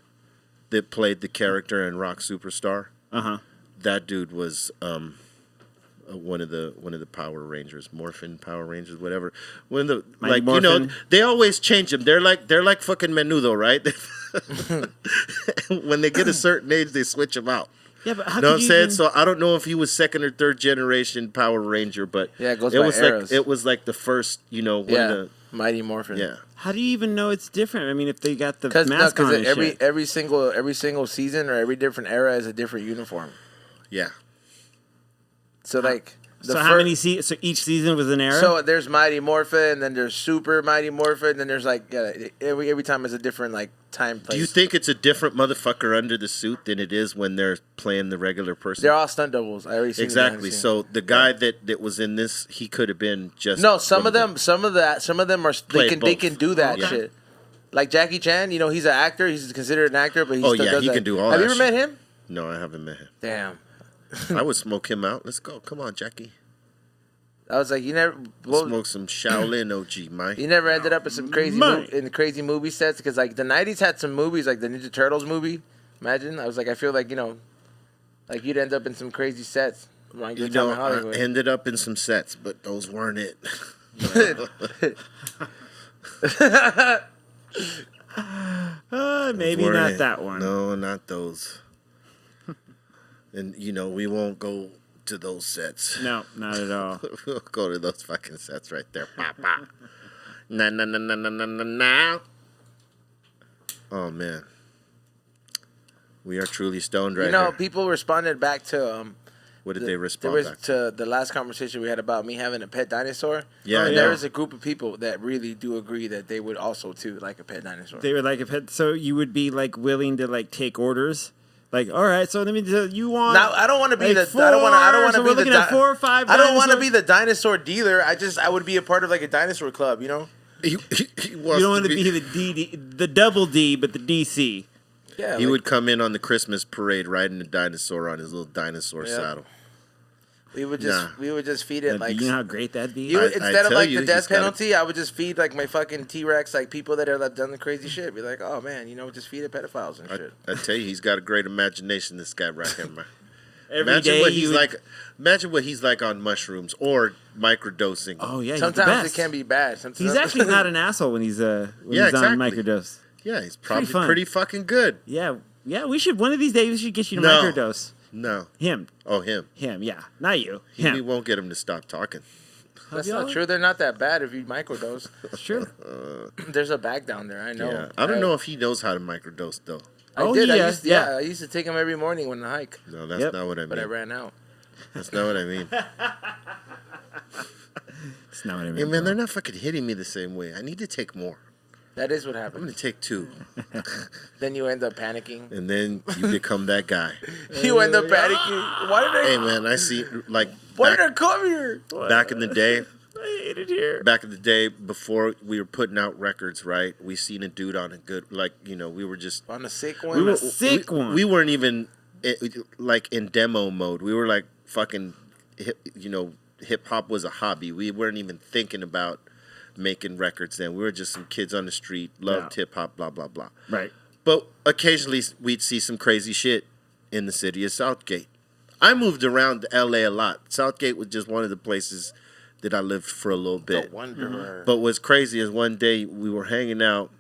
that played the character in Rock Superstar. Uh-huh. That dude was one of the Power Rangers, Morphin Power Rangers, whatever. One of the Mighty like Morphin. they always change them. They're like fucking Menudo, right? When they get a certain age, they switch them out. Yeah, but how Know what could I'm you saying? even... So I don't know if he was second or third generation Power Ranger, but Yeah, it goes it by was eras. like it was like the first, one of the Mighty Morphin. yeah. How do you even know it's different? I mean, if they got the mask on and shit. every single season or every different era is a different uniform. Yeah. So like. So how many seasons? So each season was an era. So there's Mighty Morphin, and then there's Super Mighty Morphin, and then there's like every time is a different like time place. Do you think it's a different motherfucker under the suit than it is when they're playing the regular person? They're all stunt doubles. I already seen exactly. So the guy that was in this, he could have been just no. Some of them are they can do that Okay. shit. Like Jackie Chan, you know, he's an actor. He's considered an actor, but he still does he that. can do all Have that you ever met him? No, I haven't met him. Damn. I would smoke him out. Let's go. Come on, Jackie. I was like, you never Smoke some Shaolin OG, Mike. You never ended up in some crazy movie sets because like the '90s had some movies like the Ninja Turtles movie. Imagine I was like, I feel like like you'd end up in some crazy sets. Around your time in Hollywood. I ended up in some sets, but those weren't it. Maybe not that one. No, not those. And we won't go to those sets. No, not at all. We'll go to those fucking sets right there. Pop, pop. Nah. Oh man, we are truly stoned right here. People responded back to What did they respond back to the last conversation we had about me having a pet dinosaur? Yeah, There is a group of people that really do agree that they would also too like a pet dinosaur. They would like a pet, so you would be like willing to like take orders. Like, all right, so let me tell you want. Now I don't want to be like I don't want to be we're looking at 4 or 5. I don't want to be the dinosaur dealer. I would be a part of like a dinosaur club. He You don't want to be the double D, but the DC. Yeah, he would come in on the Christmas parade riding a dinosaur on his little dinosaur saddle. We would just feed it like. You know how great that'd be. Instead of like the death penalty, I would just feed like my fucking T-Rex like people that have done the crazy shit. Be like, oh man, just feed it pedophiles and shit. I tell you, he's got a great imagination. This guy right here, man. Imagine what he's like on mushrooms or microdosing. Oh yeah, sometimes it can be bad. Sometimes he's actually not an asshole when he's on microdose. Yeah, he's probably pretty fucking good. Yeah. We should one of these days we should get you to microdose. No. Him. Oh, him. Him, yeah. Not you. Him. We won't get him to stop talking. That's not true. They're not that bad if you microdose. That's true. There's a bag down there. I know. Yeah. I don't know if he knows how to microdose, though. I did. I used to take him every morning when I hike. No, that's not what I mean. But I ran out. That's not what I mean. That's not what I mean. Hey, man, they're not fucking hitting me the same way. I need to take more. That is what happens. I'm going to take 2. Then you end up panicking. And then you become that guy. You end up panicking. Why did they... Hey, man, I see, like... Why did I come here? Back in the day... I hate it here. Back in the day, before we were putting out records, right? We seen a dude on a good... we were just... On a sick one? We weren't even, like, in demo mode. We were, like, fucking... hip-hop was a hobby. We weren't even thinking about... making records then. We were just some kids on the street, loved hip-hop, blah, blah, blah. Right. But occasionally we'd see some crazy shit in the city of Southgate. I moved around to L.A. a lot. Southgate was just one of the places that I lived for a little bit. The Wanderer. But what's crazy is one day we were hanging out,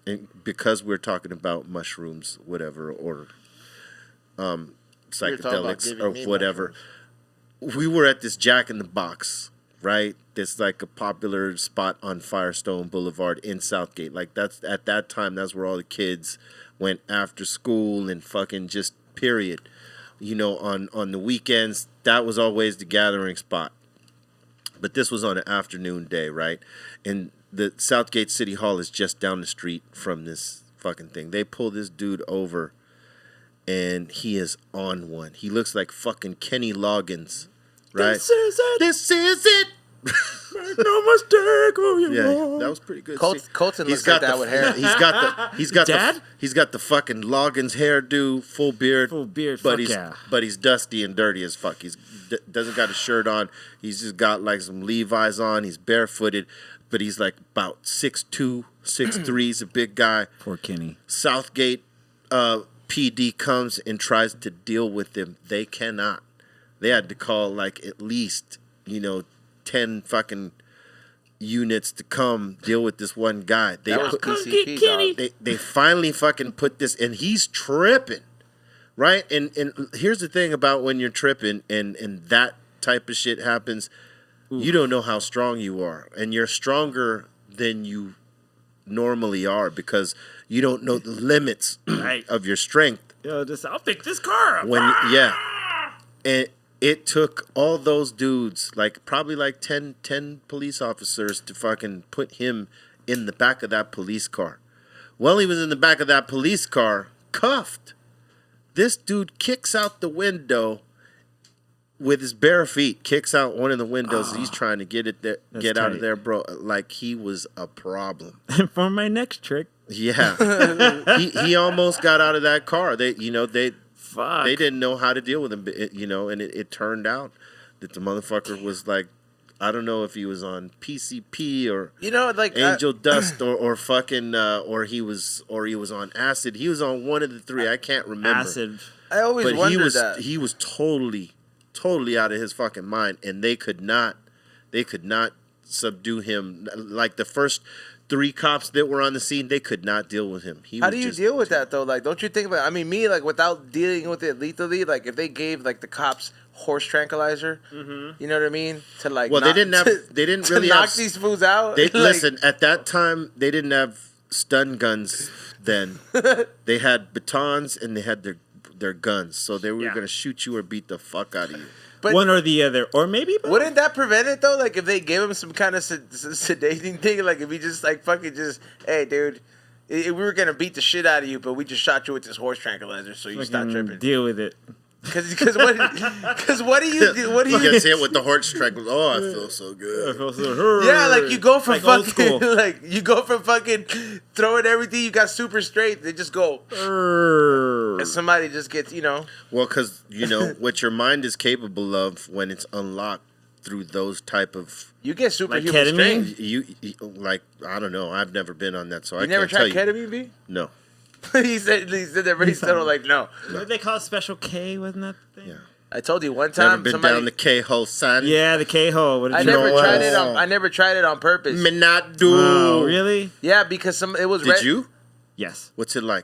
and because we were talking about mushrooms, whatever, or psychedelics or whatever, we were at this Jack in the Box, right? It's like a popular spot on Firestone Boulevard in Southgate. Like that's at that time, that's where all the kids went after school and fucking just period. On the weekends, that was always the gathering spot. But this was on an afternoon day, right? And the Southgate City Hall is just down the street from this fucking thing. They pull this dude over, and he is on one. He looks like fucking Kenny Loggins, right? This is it. This is it. Make no mistake of you. Yeah, that was pretty good. Colton looks like that with hair. He's got the fucking Loggins hairdo, full beard, but he's dusty and dirty as fuck. He's doesn't got a shirt on. He's just got like some Levi's on. He's barefooted, but he's like about 6'2", 6'3". He's a big guy. Poor Kenny. Southgate PD comes and tries to deal with him. They cannot. They had to call like at least 10 fucking units to come deal with this one guy. That was PCP, dog. They finally fucking put this, and he's tripping, right? And here's the thing about when you're tripping and that type of shit happens, you don't know how strong you are, and you're stronger than you normally are because you don't know the limits of your strength. I'll pick this car up. And It took all those dudes, like probably like 10 police officers to fucking put him in the back of that police car. While he was in the back of that police car, cuffed, this dude kicks out the window with his bare feet, kicks out one of the windows. He's trying to get out of there, bro. Like he was a problem. For my next trick. Yeah. he almost got out of that car. They Fuck. They didn't know how to deal with him, and it turned out that the motherfucker was like, I don't know if he was on PCP or angel dust or fucking or he was on acid. He was on one of the three. I can't remember. Acid. I always wondered that. He was totally out of his fucking mind, and they could not subdue him. Like the first 3 cops that were on the scene, they could not deal with him. How do you deal with that though? Like, don't you think about? I mean, me, like, without dealing with it lethally, like if they gave like the cops horse tranquilizer, you know what I mean? To like, well, they didn't really knock these fools out. Listen, at that time, they didn't have stun guns. Then they had batons and they had their guns, so they were gonna shoot you or beat the fuck out of you. But one or the other, or maybe both. Wouldn't that prevent it though? Like if they gave him some kind of sedating thing, like if he just like fucking just, hey dude, we were gonna beat the shit out of you, but we just shot you with this horse tranquilizer, so you stop tripping. Deal with it. Because what do you do? What do you get hit with the horse tranquilizer? Oh, I feel so good. Yeah, like you go from like fucking like you go from fucking throwing everything you got super straight. They just go, and somebody just gets Well, because what your mind is capable of when it's unlocked through those type of you get superhuman like ketamine? strength. You like I don't know. I've never been on that, so I never can't tried tell you. ketamine, B? No. he said that very subtle, like no. What did they call it? Special K, wasn't that the thing? Yeah. I told you one Never time been down the K-hole, son. Yeah, the K-hole. What did I you never know? tried it on. I never tried it on purpose. Me not do. Oh, really? Yeah, because it was. Did you? Yes. What's it like?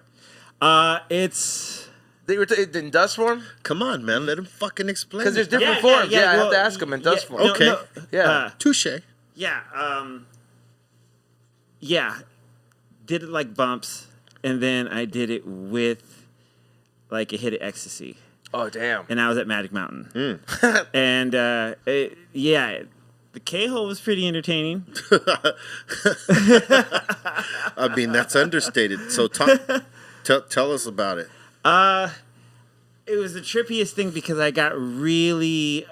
It's They were in dust form. Come on, man. Let him fucking explain. Because there's it. different forms. Yeah, I well, have to ask them in dust form. Okay. Yeah. Touche. Yeah. Yeah. Did it like bumps, and then I did it with like a hit of ecstasy. Oh damn. And I was at Magic Mountain. And the K-hole was pretty entertaining. I mean, that's understated. So tell us about it. It was the trippiest thing because I got really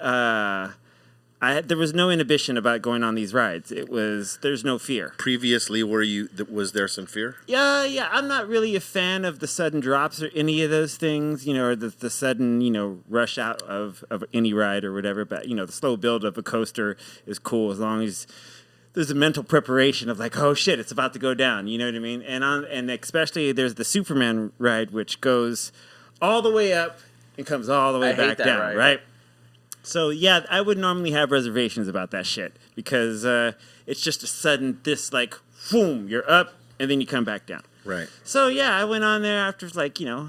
there was no inhibition about going on these rides. There's no fear. Previously, was there some fear? Yeah. I'm not really a fan of the sudden drops or any of those things, or the sudden, rush out of any ride or whatever. But, the slow build of a coaster is cool as long as there's a mental preparation of like, oh shit, it's about to go down. You know what I mean? And especially there's the Superman ride, which goes all the way up and comes all the way back down, ride. right? So, yeah, I would normally have reservations about that shit because it's just a sudden, boom, you're up, and then you come back down. Right. So, yeah, I went on there after,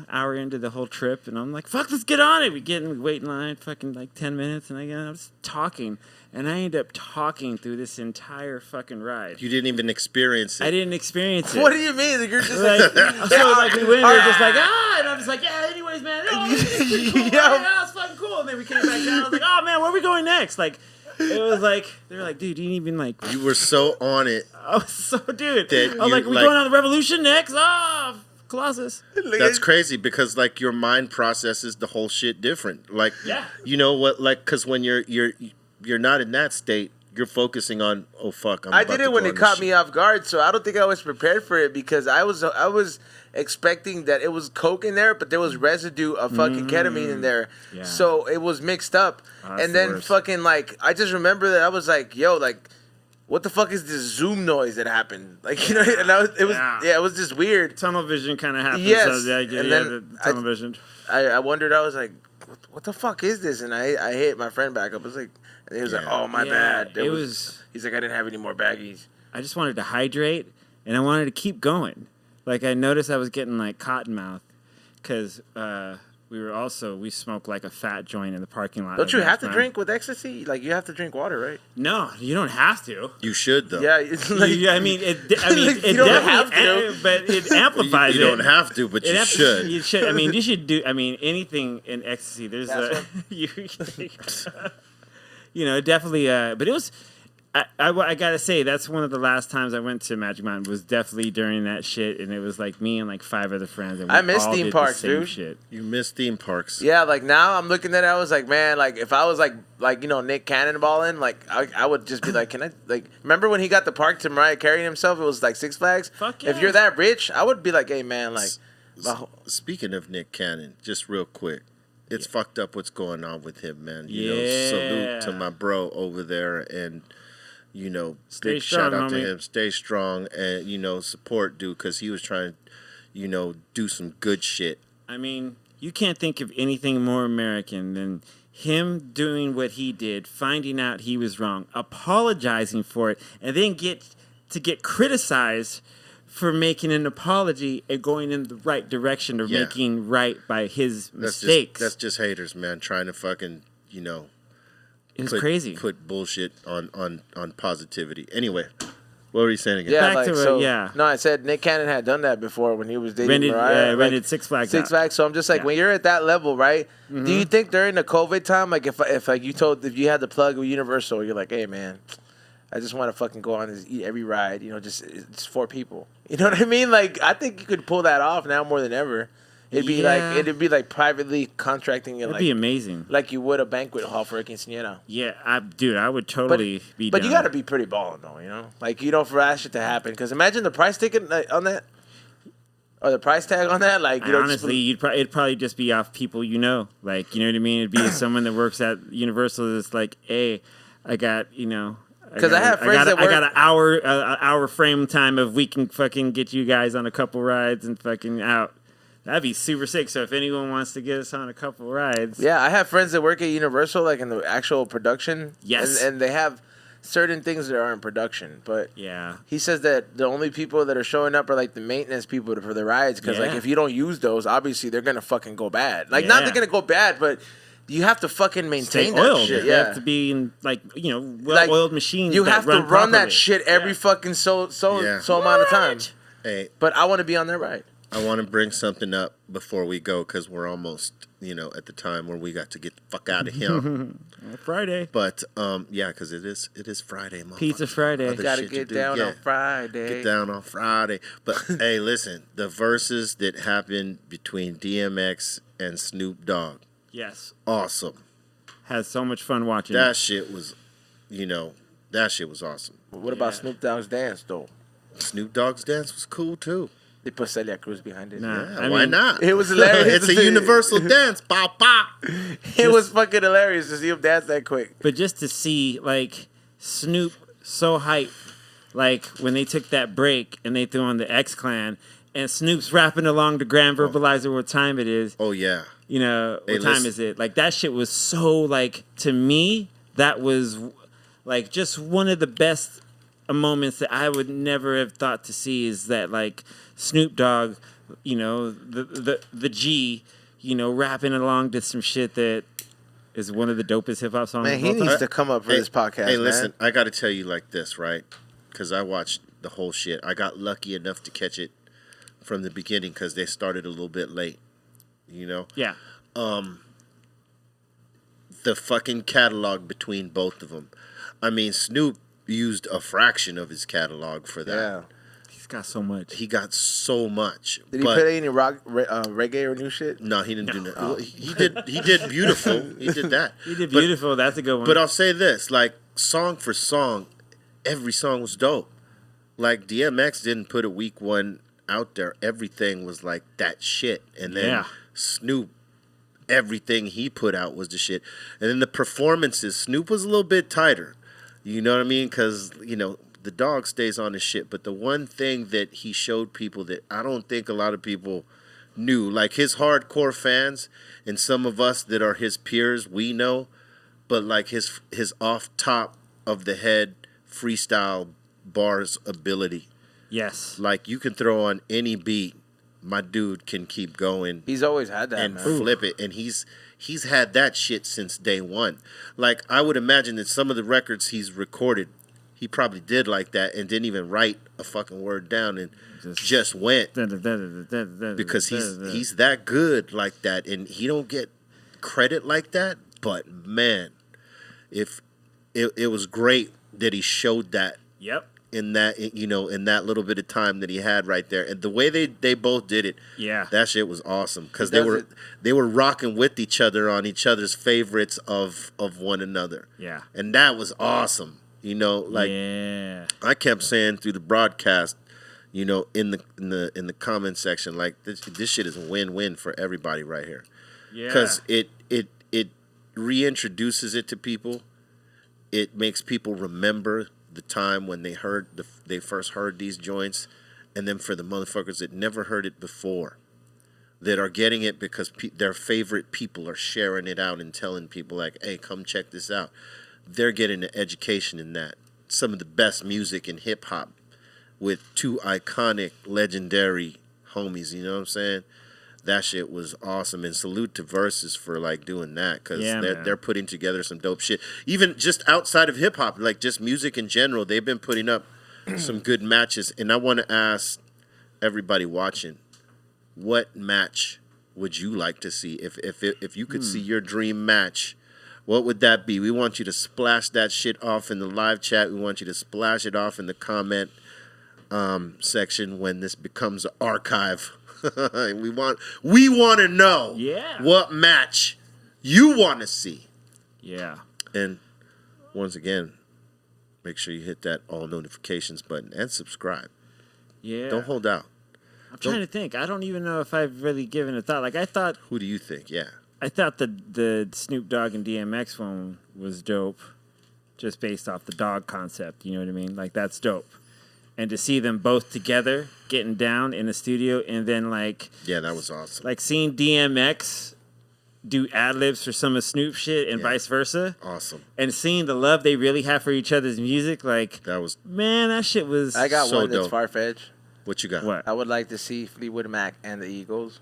hour into the whole trip, and I'm like, fuck, let's get on it. We wait in line, 10 minutes, and I was talking, and I ended up talking through this entire fucking ride. You didn't even experience it. I didn't experience it. What do you mean? Like, you're just so, we went there just and I'm just like, yeah, anyways, man, it's pretty cool. It's fucking cool. And then we came back down. I was like, oh, man, where are we going next? Like, it was like, they were like, dude, you didn't even, You were so on it. I was so, dude. I was like, are we going on the Revolution next? Oh, Colossus. That's crazy because, your mind processes the whole shit different. Yeah. You know what, because when you're not in that state, you're focusing on, oh, fuck, I did it when it caught me off guard, so I don't think I was prepared for it because I was expecting that it was coke in there, but there was residue of fucking ketamine in there. Yeah. So it was mixed up. And then fucking, I just remember that I was like, yo, what the fuck is this Zoom noise that happened? And it was just weird. Tunnel vision kind of happened. Yes. So, and then the tunnel vision. I wondered, I was like, what the fuck is this? And I hit my friend back up. I was like, and he was like, oh, my bad. He's like, I didn't have any more baggies. I just wanted to hydrate, and I wanted to keep going. I noticed I was getting, cotton mouth, because we smoked like a fat joint in the parking lot. Don't like you last have to time. drink with ecstasy? Like you have to drink water, right? No, you don't have to. You should though. Yeah, it's like I mean, it You don't have definitely, to. but it amplifies You it. don't have to, but you should. You should. I mean, you should do. I mean, anything in ecstasy. There's definitely. But it was. I gotta say that's one of the last times I went to Magic Mountain was definitely during that shit, and it was like me and like 5 other friends. And we I miss all theme did parks, the same dude. Shit. You miss theme parks. yeah, like now I'm looking at it, I was like, man, like if I was like Nick Cannonballing, like I would just be like, can I like remember when he got the park to Mariah Carey himself? It was like Six Flags. Fuck yeah. If you're that rich, I would be like, hey man, like Speaking of Nick Cannon, just real quick, it's fucked up what's going on with him, man. You know, Yeah. salute to my bro over there, and Stay big strong, shout out homie. to him. Stay strong, and support dude because he was trying to, do some good shit. I mean, you can't think of anything more American than him doing what he did, finding out he was wrong, apologizing for it, and then get criticized for making an apology and going in the right direction or making right by his mistakes. That's just haters, man, trying to fucking It's crazy. Put bullshit on positivity. Anyway, what were you saying again? yeah, Back like to it, so. yeah. No, I said Nick Cannon had done that before when he was dating Mariah. Rented Six Flags. Six out. Flags. So I'm just like, when you're at that level, right? Do you think during the COVID time, like if you had the plug with Universal, you're like, hey man, I just want to fucking go on this, eat every ride, just it's 4 people. You know what I mean? Like I think you could pull that off now more than ever. It'd be like privately contracting it, It'd be amazing. like you would a banquet hall for a quinceañera. Yeah, I would totally be. But down. you got to be pretty balling though, like for that shit to happen. Because imagine the price ticket on that, or the price tag on that. Like honestly, it'd probably just be off people like you know what I mean. It'd be someone that works at Universal that's like, hey, I got Because I have friends that work. I got an hour frame time of we can fucking get you guys on a couple rides and fucking out. That'd be super sick. So if anyone wants to get us on a couple rides, Yeah, I have friends that work at Universal, like in the actual production. Yes. And they have certain things that are in production. But yeah, he says that the only people that are showing up are like the maintenance people for the rides. Because like Yeah. if you don't use those, obviously they're going to fucking go bad. Like not Yeah. they're going to go bad, but you have to fucking maintain stay oiled. that shit. You Yeah. have to be in well-oiled machines. You that have to run that properly. shit every fucking so amount of time. Hey, But I want to be on that ride. I want to bring something up before we go because we're almost, at the time where we got to get the fuck out of here. Friday. But yeah, because it is Friday, motherfucker. Pizza Friday. Other Got to shit get do. down Yeah. on Friday. Get down on Friday. But hey, listen, the verses that happened between DMX and Snoop Dogg, Yes, awesome. had so much fun watching. That shit was, that shit was awesome. What about Snoop Dogg's dance though? Snoop Dogg's dance was cool too. They put Celia Cruz behind it. Nah. Yeah, I why mean, not? It was hilarious. It's a universal dance. Pop, pop. It was fucking hilarious to see him dance that quick. But just to see like Snoop so hype, like when they took that break and they threw on the X Clan, and Snoop's rapping along to Grand Verbalizer what time it is. Oh yeah. Hey, what time listen. is it? Like that shit was so like to me that was like just one of the best moments that I would never have thought to see is that like Snoop Dogg, the G, rapping along to some shit that is one of the dopest hip hop songs. Man, of he all time. needs to come up for this podcast. Hey, man. listen, I got to tell you like this, right? Because I watched the whole shit. I got lucky enough to catch it from the beginning because they started a little bit late. Yeah. The fucking catalog between both of them. I mean, Snoop used a fraction of his catalog for that. Yeah. He's got so much. He got so much. Did he play any reggae or new shit? No, he didn't do that. Well, he did Beautiful. He did that. He did Beautiful. That's a good one. But I'll say this, like song for song, every song was dope. Like DMX didn't put a weak one out there. Everything was like that shit. And then Snoop, everything he put out was the shit. And then the performances, Snoop was a little bit tighter. You know what I mean? Because, the dog stays on his shit. But the one thing that he showed people that I don't think a lot of people knew, like his hardcore fans and some of us that are his peers, we know, but like his off top of the head freestyle bars ability. yes. Like you can throw on any beat, my dude can keep going. He's always had that, and man. flip it, and he's had that shit since day one. Like, I would imagine that some of the records he's recorded, he probably did like that and didn't even write a fucking word down and just went because he's that good like that, and he don't get credit like that. But man, if it was great that he showed that. Yep. In that, in that little bit of time that he had right there, and the way they both did it, that shit was awesome because they were rocking with each other on each other's favorites of one another. Yeah, and that was awesome. I kept saying through the broadcast, in the comment section, like this shit is a win-win for everybody right here. Yeah, because it reintroduces it to people. It makes people remember the time when they first heard these joints, and then for the motherfuckers that never heard it before, that are getting it because their favorite people are sharing it out and telling people like, hey, come check this out. They're getting an education in that. Some of the best music in hip hop with two iconic, legendary homies, you know what I'm saying? That shit was awesome, and salute to Versus for like doing that because they're putting together some dope shit. Even just outside of hip hop, like just music in general, they've been putting up some good matches. And I want to ask everybody watching, what match would you like to see? If you could see your dream match, what would that be? We want you to splash that shit off in the live chat. We want you to splash it off in the comment section when this becomes an archive. we want to know what match you want to see. Yeah. And once again, make sure you hit that all notifications button and subscribe. Yeah. Don't hold out. I'm trying to think. I don't even know if I've really given a thought. Like I thought. Who do you think? Yeah. I thought the Snoop Dogg and DMX one was dope, just based off the dog concept. You know what I mean? Like that's dope. And to see them both together getting down in the studio, and then like that was awesome. Like seeing DMX do ad-libs for some of Snoop shit and vice versa. Awesome. And seeing the love they really have for each other's music, like that shit was. I got one that's far-fetched. What you got? What? I would like to see Fleetwood Mac and the Eagles.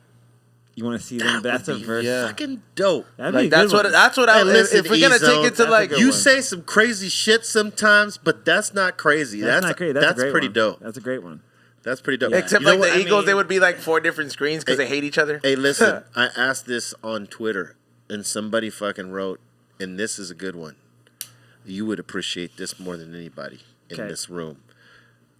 You want to see them? That's a verse. Fucking dope. Like that's what I. Hey, listen, if we're gonna take it to like, you say some crazy shit sometimes, but that's not crazy. That's not crazy. That's pretty dope. That's a great one. That's pretty dope. Yeah. Except like the Eagles, they would be like 4 different screens because they hate each other. Hey, listen, I asked this on Twitter, and somebody fucking wrote, and this is a good one. You would appreciate this more than anybody in this room.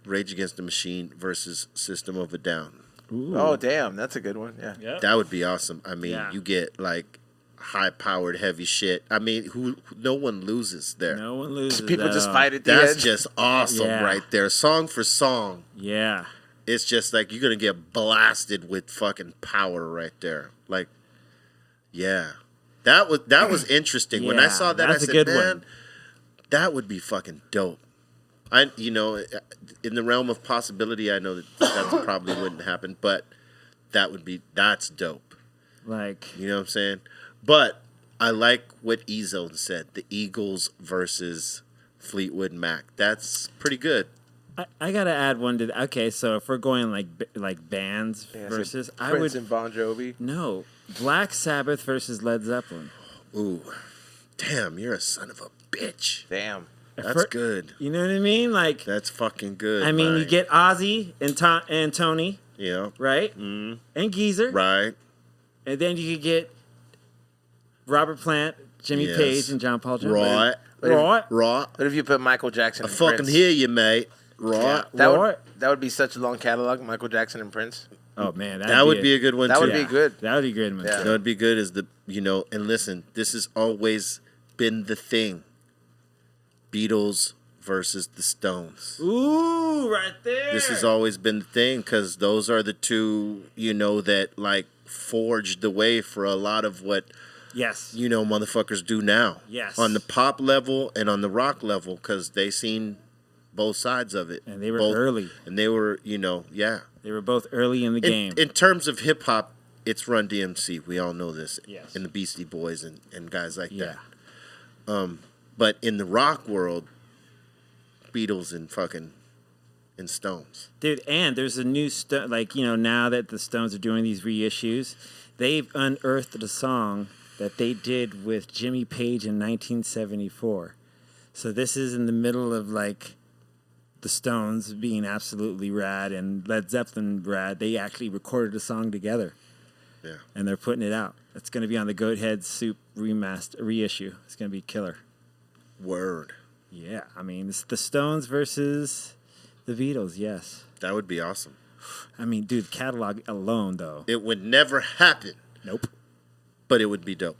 Rage Against the Machine versus System of a Down. Ooh. Oh, damn. That's a good one. Yeah. Yep. That would be awesome. I mean, you get like high-powered, heavy shit. I mean, no one loses there. No one loses. People just fight at the That's end. just awesome right there. Song for song. Yeah. It's just like you're going to get blasted with fucking power right there. Like, That was interesting. When I saw that, I said, man, that would be fucking dope. In the realm of possibility, I know that probably wouldn't happen, but that's dope. Like, you know what I'm saying? But I like what E-Zone said, the Eagles versus Fleetwood Mac. That's pretty good. I gotta add one to okay. So if we're going like bands versus, I would Prince and Bon Jovi. No, Black Sabbath versus Led Zeppelin. Ooh, damn! You're a son of a bitch. Damn. That's good. You know what I mean? Like that's fucking good. I mean, you get Ozzy and Tony. Yeah. Right. Mm. And Geezer. Right. And then you could get Robert Plant, Jimmy Page, and John Paul Jones. Right. What if you put Michael Jackson? I fucking hear you, mate. Right. Yeah, that would be such a long catalog. Michael Jackson and Prince. Oh man, that would be a good one. That too. would be good. That would be a good one. Yeah. That would be good. And listen, this has always been the thing. Beatles versus the Stones. Ooh, right there. This has always been the thing because those are the two, that like forged the way for a lot of what, motherfuckers do now. Yes. On the pop level and on the rock level because they seen both sides of it. And they were early. And they were, They were both early in the game. In terms of hip hop, it's Run DMC. We all know this. Yes. And the Beastie Boys and guys like that. But in the rock world, Beatles and fucking in Stones. Dude, and there's a new now that the Stones are doing these reissues, they've unearthed a song that they did with Jimmy Page in 1974. So this is in the middle of like the Stones being absolutely rad and Led Zeppelin rad. They actually recorded a song together. Yeah. And they're putting it out. It's going to be on the Goathead Soup reissue. It's going to be killer. Word. Yeah, I mean, it's the Stones versus the Beatles, yes. That would be awesome. I mean, dude, catalog alone, though. It would never happen. Nope. But it would be dope.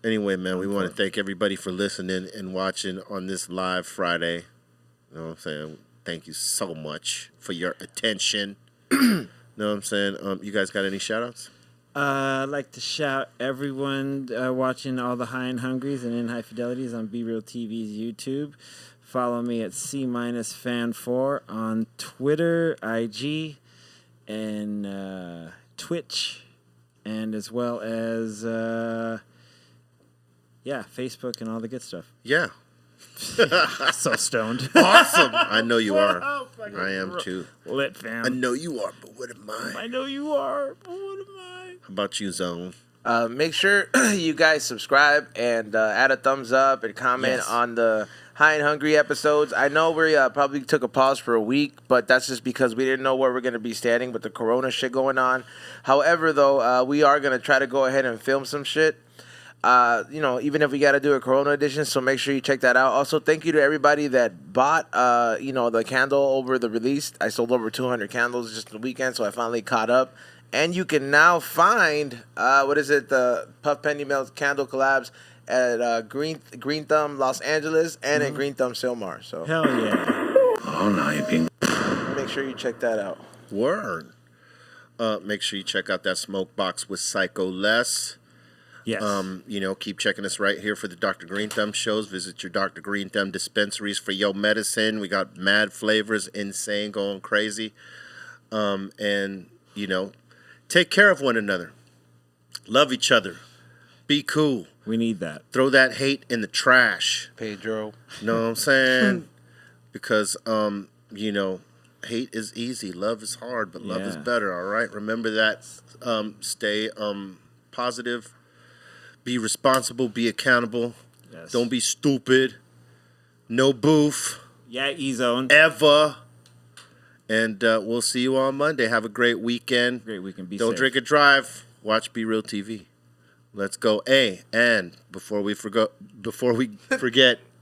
Anyway, man, we want to thank everybody for listening and watching on this live Friday. You know what I'm saying? Thank you so much for your attention. You know what I'm saying? You guys got any shout-outs? I'd like to shout everyone watching all the High and Hungries and In High Fidelities on BREALTV's YouTube. Follow me at C-Fan4 on Twitter, IG, and Twitch, and as well as, Facebook and all the good stuff. Yeah. So stoned. Awesome. I know you are. I am too. Lit, fam. I know you are, but what am I? I know you are, but what am I? How about you, Zone? Make sure you guys subscribe and add a thumbs up and comment on the High and Hungry episodes. I know we probably took a pause for a week, but that's just because we didn't know where we're going to be standing with the corona shit going on. However, though, we are going to try to go ahead and film some shit. Even if we got to do a Corona edition, so make sure you check that out. Also, thank you to everybody that bought, the candle over the release. I sold over 200 candles just the weekend, so I finally caught up. And you can now find, the Puff Penny Mills candle collabs at Greenthumb Los Angeles and at Greenthumb Silmar. So Hell yeah. Oh, now you're being... make sure you check that out. Word. Make sure you check out that smoke box with Psycho Les. Yes. Keep checking us right here for the Dr. Greenthumb shows. Visit your Dr. Greenthumb dispensaries for your medicine. We got mad flavors, insane, going crazy. Take care of one another. Love each other. Be cool. We need that. Throw that hate in the trash. Pedro. Know what I'm saying? Because, hate is easy. Love is hard, but love is better, all right? Remember that. Stay positive. Be responsible. Be accountable. Yes. Don't be stupid. No boof. Yeah, E-Zone. Ever. And we'll see you on Monday. Have a great weekend. Great weekend. Be Don't safe. drink and drive. Watch BREALTV. Let's go. Hey, and before we forget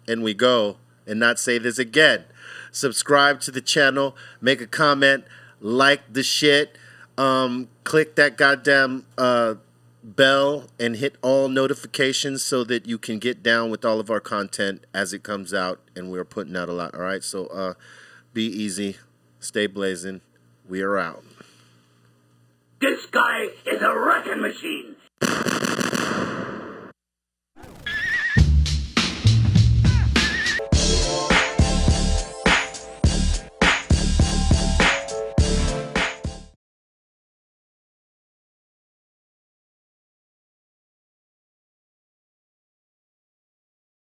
and we go and not say this again, subscribe to the channel, make a comment, like the shit, click that goddamn bell and hit all notifications so that you can get down with all of our content as it comes out, and we're putting out a lot. All right, so be easy, stay blazing. We are out. This guy is a wrecking machine.